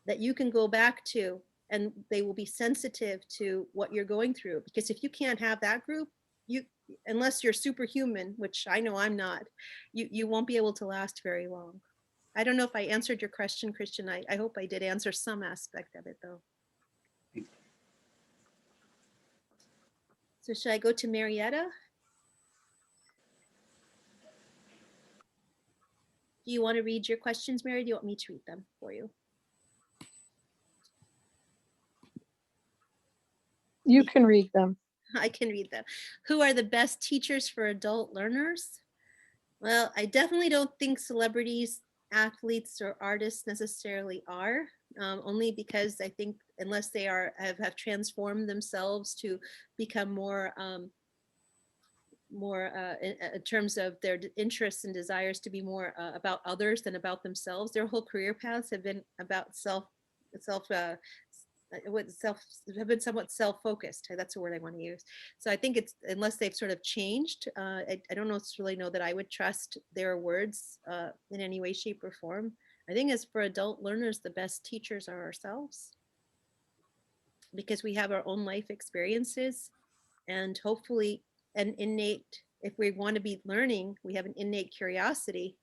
that you can go back to, and they will be sensitive to what you're going through. Because if you can't have that group, unless you're superhuman, which I know I'm not, you won't be able to last very long. I don't know if I answered your question, Christian. I hope I did answer some aspect of it, though. So should I go to Marietta? Do you want to read your questions, Mary? Do you want me to read them for you? You can read them. I can read them. Who are the best teachers for adult learners? Well, I definitely don't think celebrities, athletes, or artists necessarily are, only because I think unless they have transformed themselves to become more in terms of their interests and desires to be more about others than about themselves. Their whole career paths have been about have been somewhat self-focused. That's the word I want to use. So I think it's, unless they've sort of changed, I don't necessarily know that I would trust their words in any way, shape, or form. I think as for adult learners, the best teachers are ourselves, because we have our own life experiences, and hopefully an innate, if we want to be learning, we have an innate curiosity,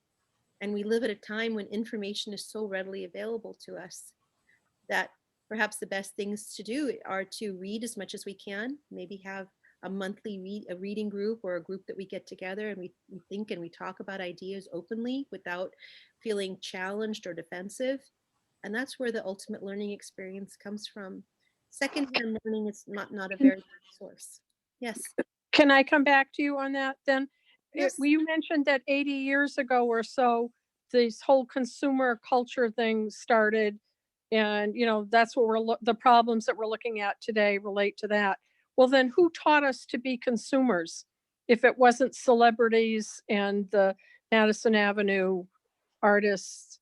and we live at a time when information is so readily available to us that perhaps the best things to do are to read as much as we can, maybe have a monthly reading group, or a group that we get together and we think and we talk about ideas openly without feeling challenged or defensive. And that's where the ultimate learning experience comes from. Secondhand learning is not a very good source. Yes. Can I come back to you on that then? Yes. You mentioned that 80 years ago or so, this whole consumer culture thing started. And, that's what the problems that we're looking at today relate to that. Well, then who taught us to be consumers if it wasn't celebrities and the Madison Avenue artists?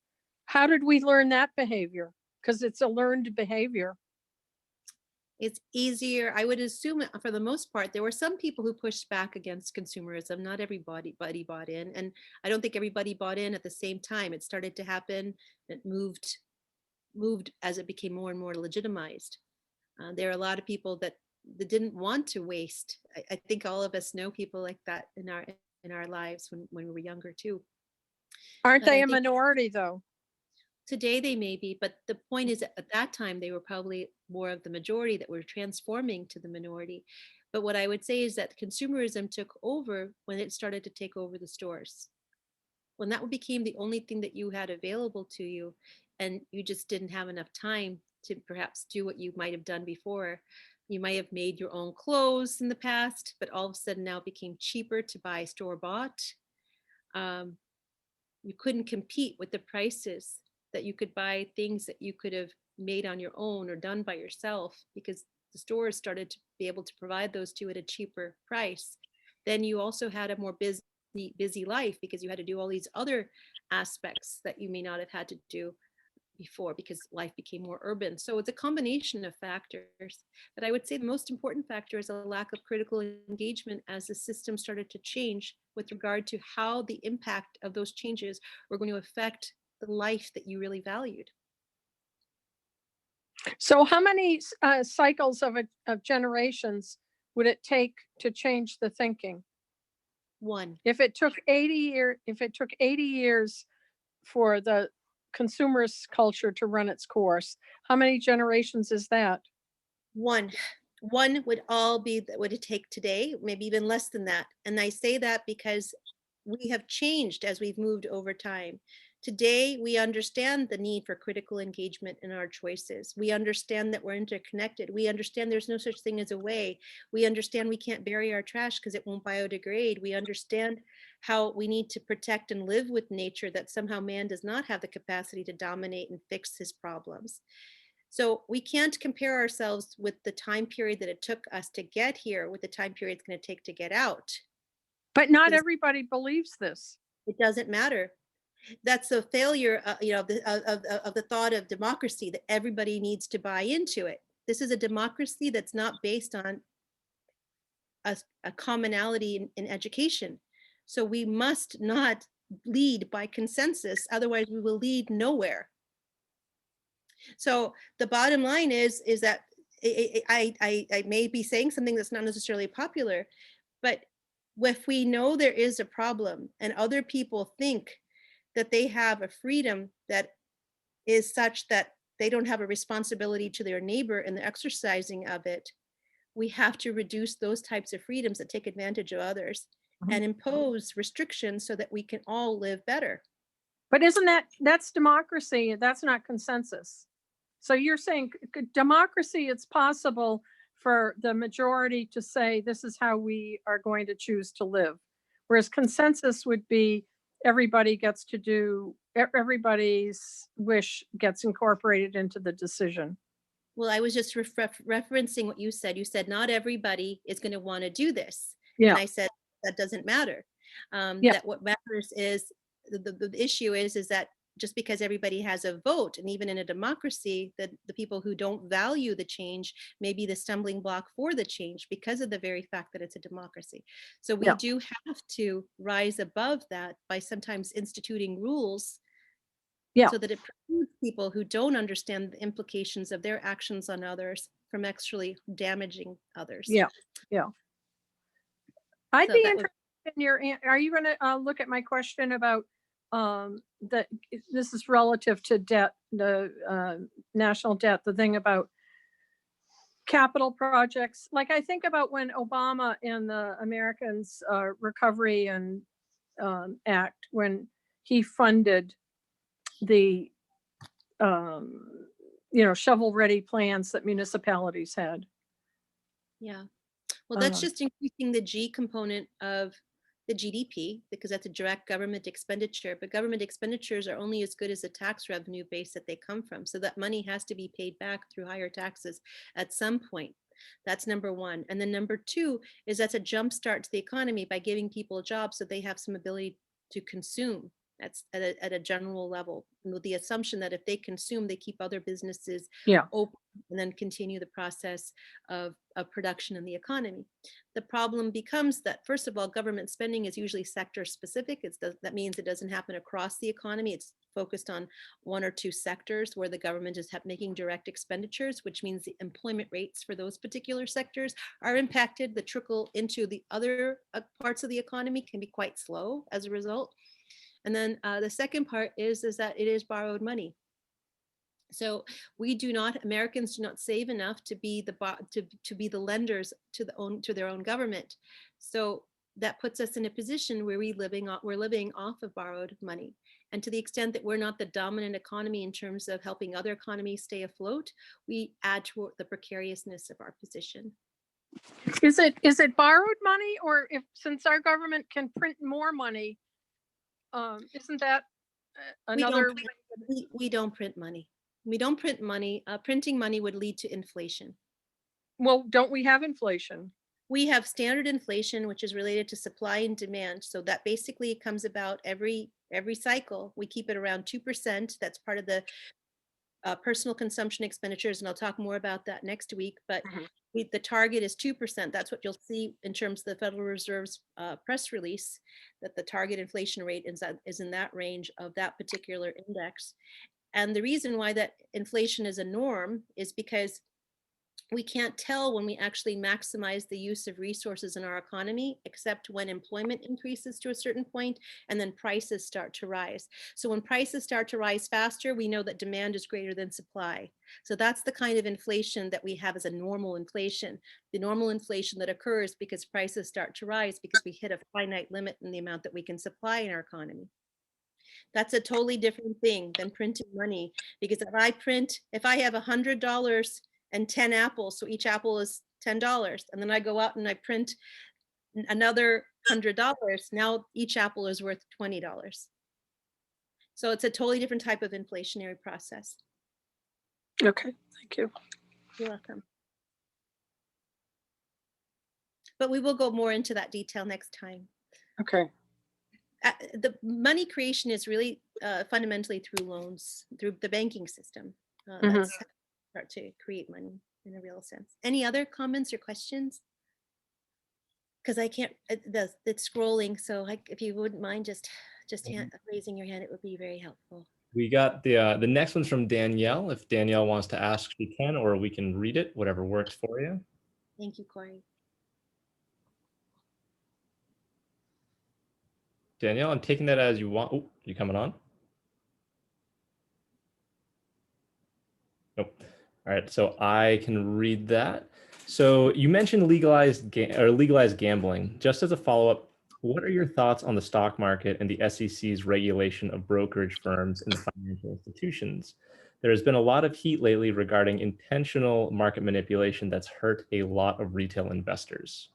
How did we learn that behavior? Because it's a learned behavior. It's easier, I would assume, for the most part. There were some people who pushed back against consumerism. Not everybody bought in, and I don't think everybody bought in at the same time. It started to happen. It moved as it became more and more legitimized. There are a lot of people that didn't want to waste. I think all of us know people like that in our lives when we were younger too. Aren't But they I a think minority though? today they may be, but the point is, at that time they were probably more of the majority that were transforming to the minority. But what I would say is that consumerism took over when it started to take over the stores. When that became the only thing that you had available to you, and you just didn't have enough time to perhaps do what you might have done before. You might have made your own clothes in the past, but all of a sudden now it became cheaper to buy store-bought. You couldn't compete with the prices that you could buy things that you could have made on your own or done by yourself, because the stores started to be able to provide those to you at a cheaper price. Then you also had a more busy life, because you had to do all these other aspects that you may not have had to do before, because life became more urban. So it's a combination of factors. But I would say the most important factor is a lack of critical engagement as the system started to change with regard to how the impact of those changes were going to affect the life that you really valued. So how many cycles of generations would it take to change the thinking? One. If it took 80 years for the consumerist culture to run its course, how many generations is that? One would it take today, maybe even less than that. And I say that because we have changed as we've moved over time. Today, we understand the need for critical engagement in our choices. We understand that we're interconnected. We understand there's no such thing as a way. We understand we can't bury our trash because it won't biodegrade. We understand how we need to protect and live with nature, that somehow man does not have the capacity to dominate and fix his problems. So we can't compare ourselves with the time period that it took us to get here with the time period it's going to take to get out. But not everybody believes this. It doesn't matter. That's a failure, of the thought of democracy, that everybody needs to buy into it. This is a democracy that's not based on a commonality in education. So we must not lead by consensus, otherwise we will lead nowhere. So the bottom line is that I may be saying something that's not necessarily popular, but if we know there is a problem and other people think that they have a freedom that is such that they don't have a responsibility to their neighbor in the exercising of it, we have to reduce those types of freedoms that take advantage of others and impose restrictions so that we can all live better. But that's democracy? That's not consensus. So you're saying democracy, it's possible for the majority to say, this is how we are going to choose to live. Whereas consensus would be everybody gets to do, everybody's wish gets incorporated into the decision. Well, I was just referencing what you said. You said not everybody is going to want to do this. Yeah. And I said, that doesn't matter. Yeah. That what matters is, the issue is that just because everybody has a vote, and even in a democracy, that the people who don't value the change may be the stumbling block for the change because of the very fact that it's a democracy. So we do have to rise above that by sometimes instituting rules so that it precludes people who don't understand the implications of their actions on others from actually damaging others. Yeah. I'd So be that interested in your, are you going to look at my question about that this is relative to debt, the national debt, the thing about capital projects. Like I think about when Obama and the Americans Recovery and Act, when he funded the shovel-ready plans that municipalities had. Yeah. Well, that's just increasing the G component of the GDP, because that's a direct government expenditure, but government expenditures are only as good as the tax revenue base that they come from. So that money has to be paid back through higher taxes at some point. That's number one. And then number two is that's a jump start to the economy by giving people jobs so they have some ability to consume. That's at a general level, with the assumption that if they consume, they keep other businesses open and then continue the process of production in the economy. The problem becomes that, first of all, government spending is usually sector specific. That means it doesn't happen across the economy. It's focused on one or two sectors where the government is making direct expenditures, which means the employment rates for those particular sectors are impacted. The trickle into the other parts of the economy can be quite slow as a result. And then the second part is that it is borrowed money. So Americans do not save enough to be the lenders to their own government. So that puts us in a position where we're living off of borrowed money. And to the extent that we're not the dominant economy in terms of helping other economies stay afloat, we add to the precariousness of our position. Is it borrowed money, or since our government can print more money, isn't that another? We don't print money. We don't print money. Printing money would lead to inflation. Well, don't we have inflation? We have standard inflation, which is related to supply and demand. So that basically comes about every cycle. We keep it around 2%. That's part of the personal consumption expenditures, and I'll talk more about that next week. But the target is 2%. That's what you'll see in terms of the Federal Reserve's press release, that the target inflation rate is in that range of that particular index. And the reason why that inflation is a norm is because we can't tell when we actually maximize the use of resources in our economy, except when employment increases to a certain point and then prices start to rise. So when prices start to rise faster, we know that demand is greater than supply. So that's the kind of inflation that we have as a normal inflation. The normal inflation that occurs because prices start to rise because we hit a finite limit in the amount that we can supply in our economy. That's a totally different thing than printing money, because if I have $100 and 10 apples, so each apple is $10, and then I go out and I print another $100, now each apple is worth $20. So it's a totally different type of inflationary process. Okay, thank you. You're welcome. But we will go more into that detail next time. Okay. The money creation is really fundamentally through loans, through the banking system. That's how we start to create money in a real sense. Any other comments or questions? Because I can't, it's scrolling. So if you wouldn't mind just raising your hand, it would be very helpful. We got the next one's from Danielle. If Danielle wants to ask, she can, or we can read it, whatever works for you. Thank you, Corey. Danielle, I'm taking that as you want. Oh, you coming on? Nope. All right, so I can read that. So you mentioned legalized gambling. Just as a follow-up, what are your thoughts on the stock market and the SEC's regulation of brokerage firms and financial institutions? There has been a lot of heat lately regarding intentional market manipulation that's hurt a lot of retail investors.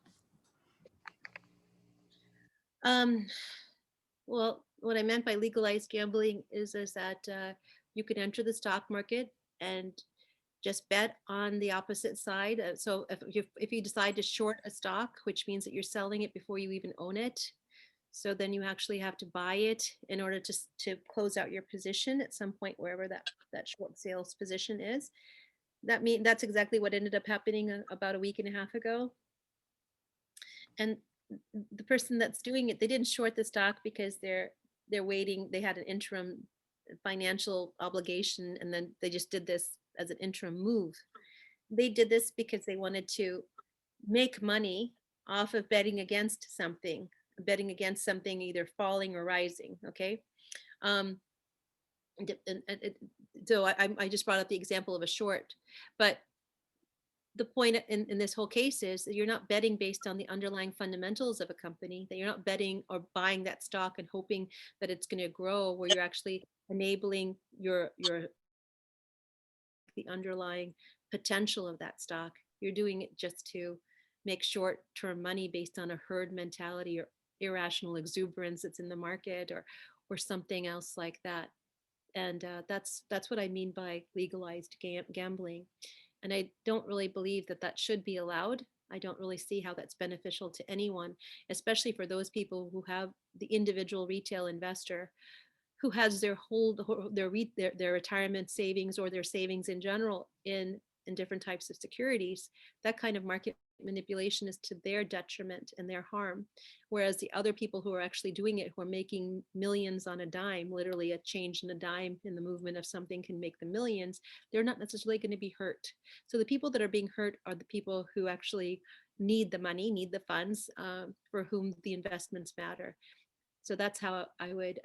Well, what I meant by legalized gambling is that you can enter the stock market and just bet on the opposite side. So if you decide to short a stock, which means that you're selling it before you even own it, so then you actually have to buy it in order to close out your position at some point, wherever that short sales position is. That's exactly what ended up happening about a week and a half ago. And the person that's doing it, they didn't short the stock because they're waiting. They had an interim financial obligation, and then they just did this as an interim move. They did this because they wanted to make money off of betting against something either falling or rising. Okay. So I just brought up the example of a short, but the point in this whole case is that you're not betting based on the underlying fundamentals of a company, that you're not betting or buying that stock and hoping that it's going to grow, where you're actually enabling the underlying potential of that stock. You're doing it just to make short-term money based on a herd mentality or irrational exuberance that's in the market, or something else like that. And that's what I mean by legalized gambling. And I don't really believe that should be allowed. I don't really see how that's beneficial to anyone, especially for those people who have the individual retail investor who has their retirement savings or their savings in general in different types of securities. That kind of market manipulation is to their detriment and their harm. Whereas the other people who are actually doing it, who are making millions on a dime, literally a change in a dime in the movement of something can make them millions, they're not necessarily going to be hurt. So the people that are being hurt are the people who actually need the money, need the funds, for whom the investments matter. So that's how I would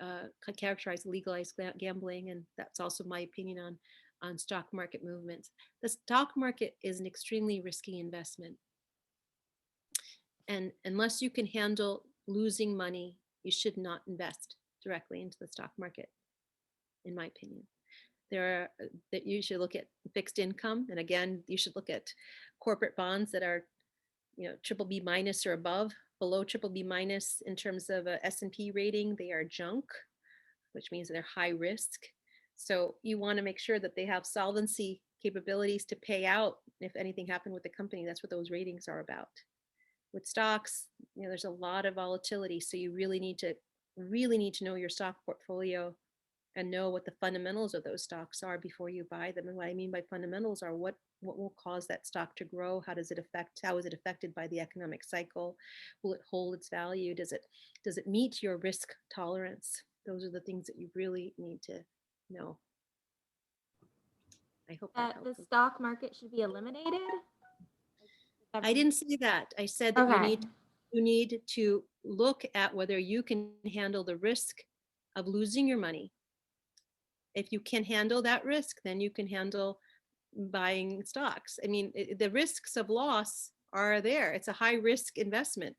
characterize legalized gambling, and that's also my opinion on stock market movements. The stock market is an extremely risky investment. And unless you can handle losing money, you should not invest directly into the stock market, in my opinion. That you should look at fixed income. And again, you should look at corporate bonds that are, BBB minus or above. Below BBB minus in terms of a S&P rating, they are junk, which means they're high risk. So you want to make sure that they have solvency capabilities to pay out if anything happened with the company. That's what those ratings are about. With stocks, there's a lot of volatility. So you really need to know your stock portfolio and know what the fundamentals of those stocks are before you buy them. And what I mean by fundamentals are what will cause that stock to grow? How is it affected by the economic cycle? Will it hold its value? Does it meet your risk tolerance? Those are the things that you really need to know. I hope that The helps. stock market should be eliminated? I didn't say that. I said that you need to look at whether you can handle the risk of losing your money. If you can handle that risk, then you can handle buying stocks. I mean, the risks of loss are there. It's a high risk investment.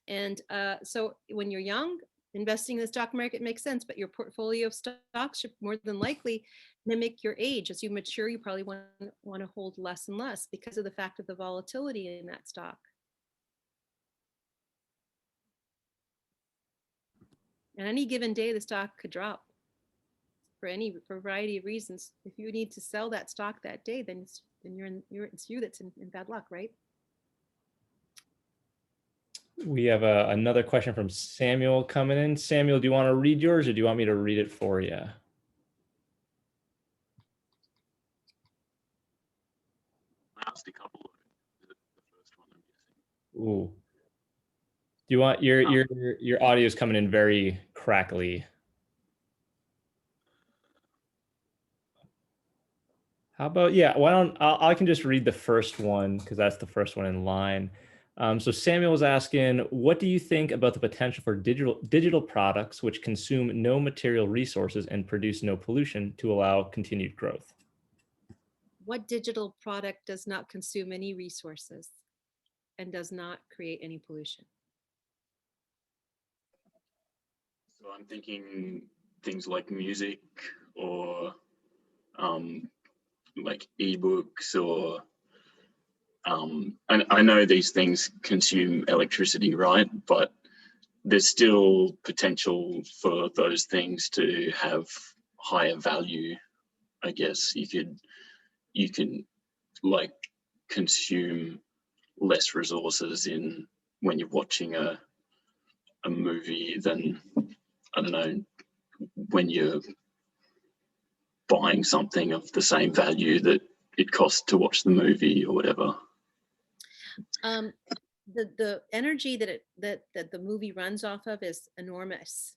And so when you're young, investing in the stock market makes sense, but your portfolio of stocks should more than likely mimic your age. As you mature, you probably want to hold less and less because of the fact of the volatility in that stock. And any given day, the stock could drop for a variety of reasons. If you need to sell that stock that day, then it's you that's in bad luck, right? We have another question from Samuel coming in. Samuel, do you want to read yours or do you want me to read it for you? I asked a couple of the first one, I'm guessing. Ooh. Do you want your audio is coming in very crackly. How about, I can just read the first one because that's the first one in line. So Samuel was asking, what do you think about the potential for digital products which consume no material resources and produce no pollution to allow continued growth? What digital product does not consume any resources and does not create any pollution? So I'm thinking things like music or like ebooks or I know these things consume electricity, right? But there's still potential for those things to have higher value. I guess you can like consume less resources in when you're watching a movie than, I don't know, when you're buying something of the same value that it costs to watch the movie or whatever. The energy that the movie runs off of is enormous.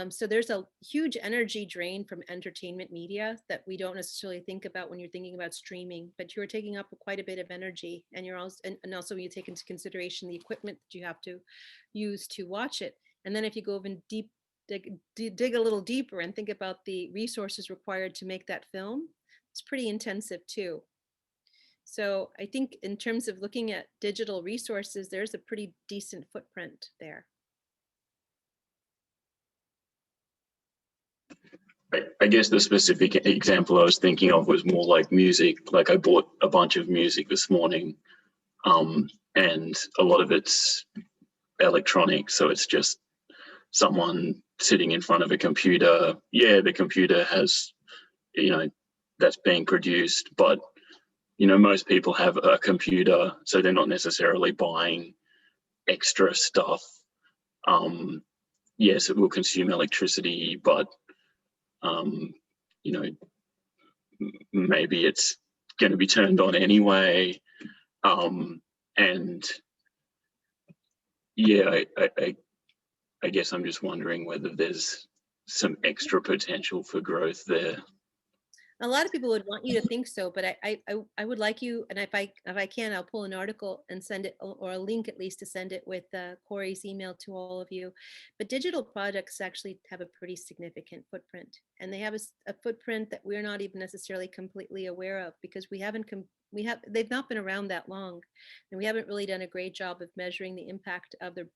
So there's a huge energy drain from entertainment media that we don't necessarily think about when you're thinking about streaming, but you're taking up quite a bit of energy, and you're also and also when you take into consideration the equipment that you have to use to watch it. And then if you go even dig a little deeper and think about the resources required to make that film, it's pretty intensive too. So I think in terms of looking at digital resources, there's a pretty decent footprint there. I guess the specific example I was thinking of was more like music. Like I bought a bunch of music this morning, and a lot of it's electronic. So it's just someone sitting in front of a computer. Yeah, the computer has, that's being produced, but most people have a computer, so they're not necessarily buying extra stuff. Yes, it will consume electricity, but maybe it's going to be turned on anyway. And yeah, I guess I'm just wondering whether there's some extra potential for growth there. A lot of people would want you to think so, but I would like you, and if I can, I'll pull an article and send it, or a link at least to send it with Corey's email to all of you. But digital projects actually have a pretty significant footprint, and they have a footprint that we're not even necessarily completely aware of, because they've not been around that long, and we haven't really done a great job of measuring the impact of the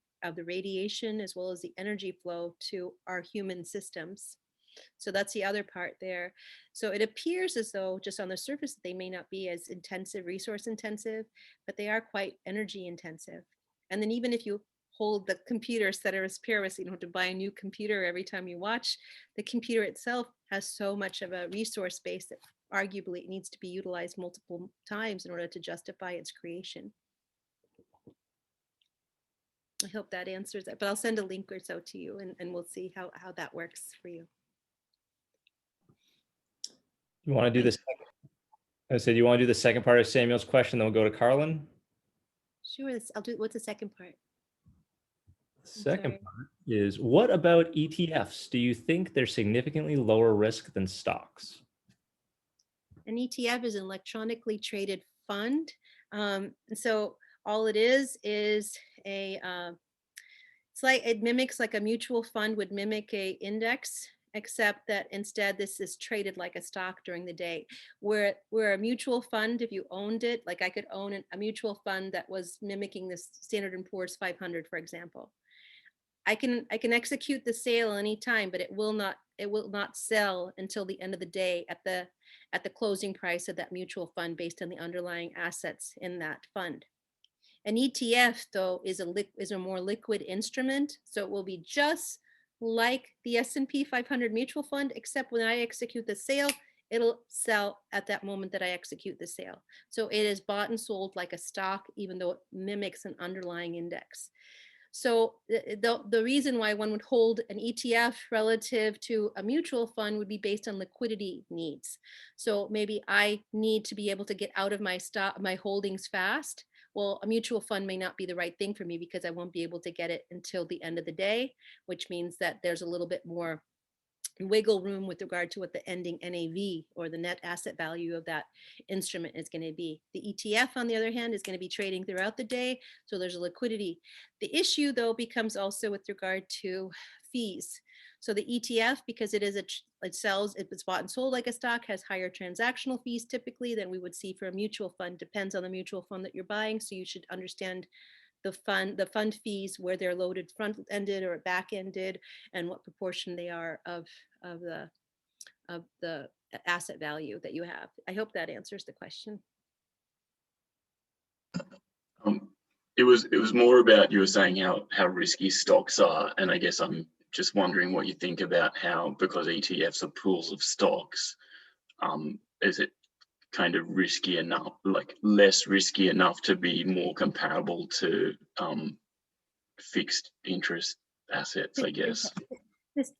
radiation as well as the energy flow to our human systems. So that's the other part there. So it appears as though just on the surface they may not be as resource intensive, but they are quite energy intensive. And then even if you hold the computer ceteris paribus, you don't have to buy a new computer every time you watch, the computer itself has so much of a resource base that arguably it needs to be utilized multiple times in order to justify its creation. I hope that answers that, but I'll send a link or so to you, and we'll see how that works for you. You want to do this? I said, you want to do the second part of Samuel's question, then we'll go to Carlin? Sure, I'll do, what's the second part? The second part is, what about ETFs? Do you think they're significantly lower risk than stocks? An ETF is an electronically traded fund. So all it is it mimics like a mutual fund would mimic a index, except that instead this is traded like a stock during the day. Where a mutual fund, if you owned it, like I could own a mutual fund that was mimicking this Standard & Poor's 500, for example. I can execute the sale anytime, but it will not sell until the end of the day at the closing price of that mutual fund based on the underlying assets in that fund. An ETF, though, is a more liquid instrument, so it will be just like the S&P 500 mutual fund, except when I execute the sale, it'll sell at that moment that I execute the sale. So it is bought and sold like a stock, even though it mimics an underlying index. So the reason why one would hold an ETF relative to a mutual fund would be based on liquidity needs. So maybe I need to be able to get out of my holdings fast. Well, a mutual fund may not be the right thing for me because I won't be able to get it until the end of the day, which means that there's a little bit more wiggle room with regard to what the ending NAV or the net asset value of that instrument is going to be. The ETF, on the other hand, is going to be trading throughout the day, so there's a liquidity. The issue, though, becomes also with regard to fees. So the ETF, because it is it sells, it's bought and sold like a stock, has higher transactional fees typically than we would see for a mutual fund. Depends on the mutual fund that you're buying. So you should understand the fund fees, where they're loaded front-ended or back-ended, and what proportion they are of the asset value that you have. I hope that answers the question. It was more about, you were saying how risky stocks are, and I guess I'm just wondering what you think about how, because ETFs are pools of stocks, is it kind of risky enough, like less risky enough to be more comparable to fixed interest assets, I guess?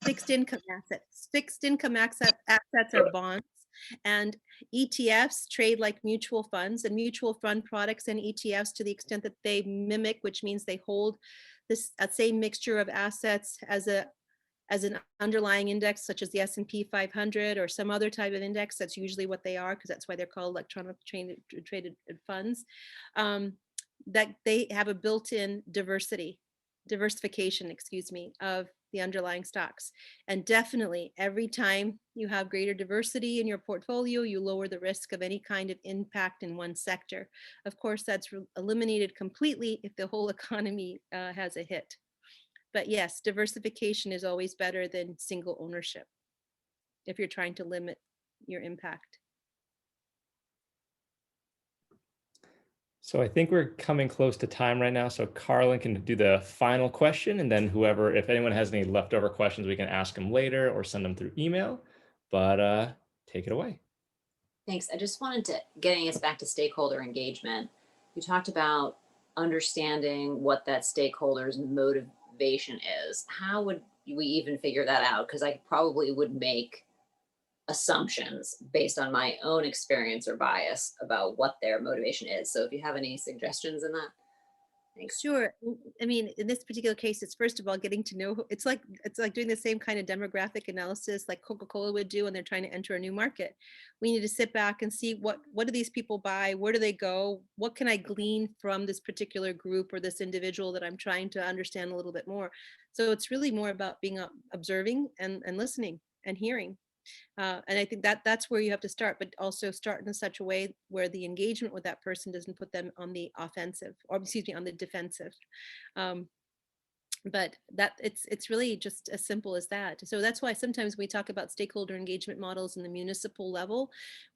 Fixed income assets. Fixed income assets are bonds, and ETFs trade like mutual funds, and mutual fund products and ETFs, to the extent that they mimic, which means they hold this same mixture of assets as an underlying index, such as the S&P 500 or some other type of index. That's usually what they are, because that's why they're called electronic traded funds. That they have a built-in diversification, excuse me, of the underlying stocks. And definitely every time you have greater diversity in your portfolio, you lower the risk of any kind of impact in one sector. Of course, that's eliminated completely if the whole economy has a hit. But yes, diversification is always better than single ownership if you're trying to limit your impact. So I think we're coming close to time right now. So Carlin can do the final question, and then whoever, if anyone has any leftover questions, we can ask them later or send them through email. But take it away. Thanks. I just wanted to, getting us back to stakeholder engagement. You talked about understanding what that stakeholder's motivation is. How would we even figure that out? Because I probably would make assumptions based on my own experience or bias about what their motivation is. So if you have any suggestions in that, thanks. Sure. I mean, in this particular case, it's first of all getting to know. It's like doing the same kind of demographic analysis like Coca-Cola would do when they're trying to enter a new market. We need to sit back and see what do these people buy, where do they go, what can I glean from this particular group or this individual that I'm trying to understand a little bit more. So it's really more about being observing and listening and hearing. And I think that's where you have to start, but also start in such a way where the engagement with that person doesn't put them on the offensive, or excuse me, on the defensive. But that it's really just as simple as that. So that's why sometimes we talk about stakeholder engagement models in the municipal level,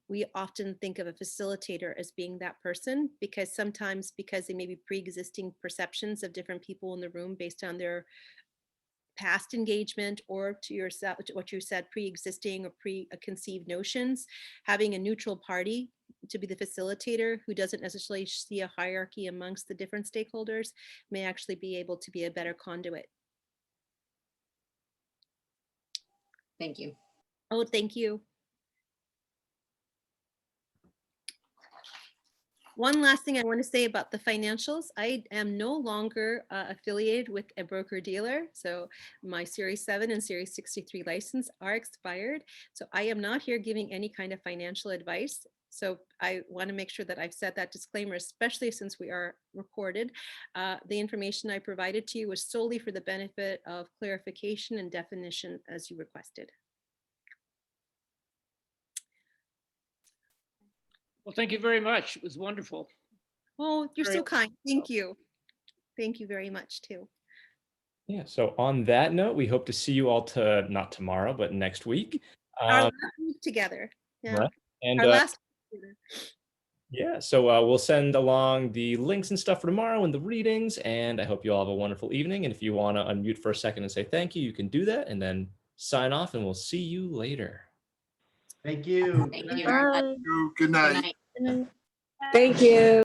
we often think of a facilitator as being that person, because sometimes because they may be pre-existing perceptions of different people in the room based on their past engagement, or to yourself, what you said, pre-existing or preconceived notions, having a neutral party to be the facilitator who doesn't necessarily see a hierarchy amongst the different stakeholders may actually be able to be a better conduit. Thank you. Oh, thank you. One last thing I want to say about the financials. I am no longer affiliated with a broker dealer. So my Series 7 and Series 63 license are expired. So I am not here giving any kind of financial advice. So I want to make sure that I've set that disclaimer, especially since we are recorded. The information I provided to you was solely for the benefit of clarification and definition as you requested. Well, thank you very much. It was wonderful. Oh, you're so kind. Thank you. Thank you very much too. Yeah, so on that note, we hope to see you all not tomorrow, but next week. Our last week together. Yeah. Right. And our last week together. Yeah, so we'll send along the links and stuff for tomorrow and the readings, and I hope you all have a wonderful evening. And if you want to unmute for a second and say thank you, you can do that, and then sign off, and we'll see you later. Thank you. Thank you Bye. very much. Good night. Good night. Thank you.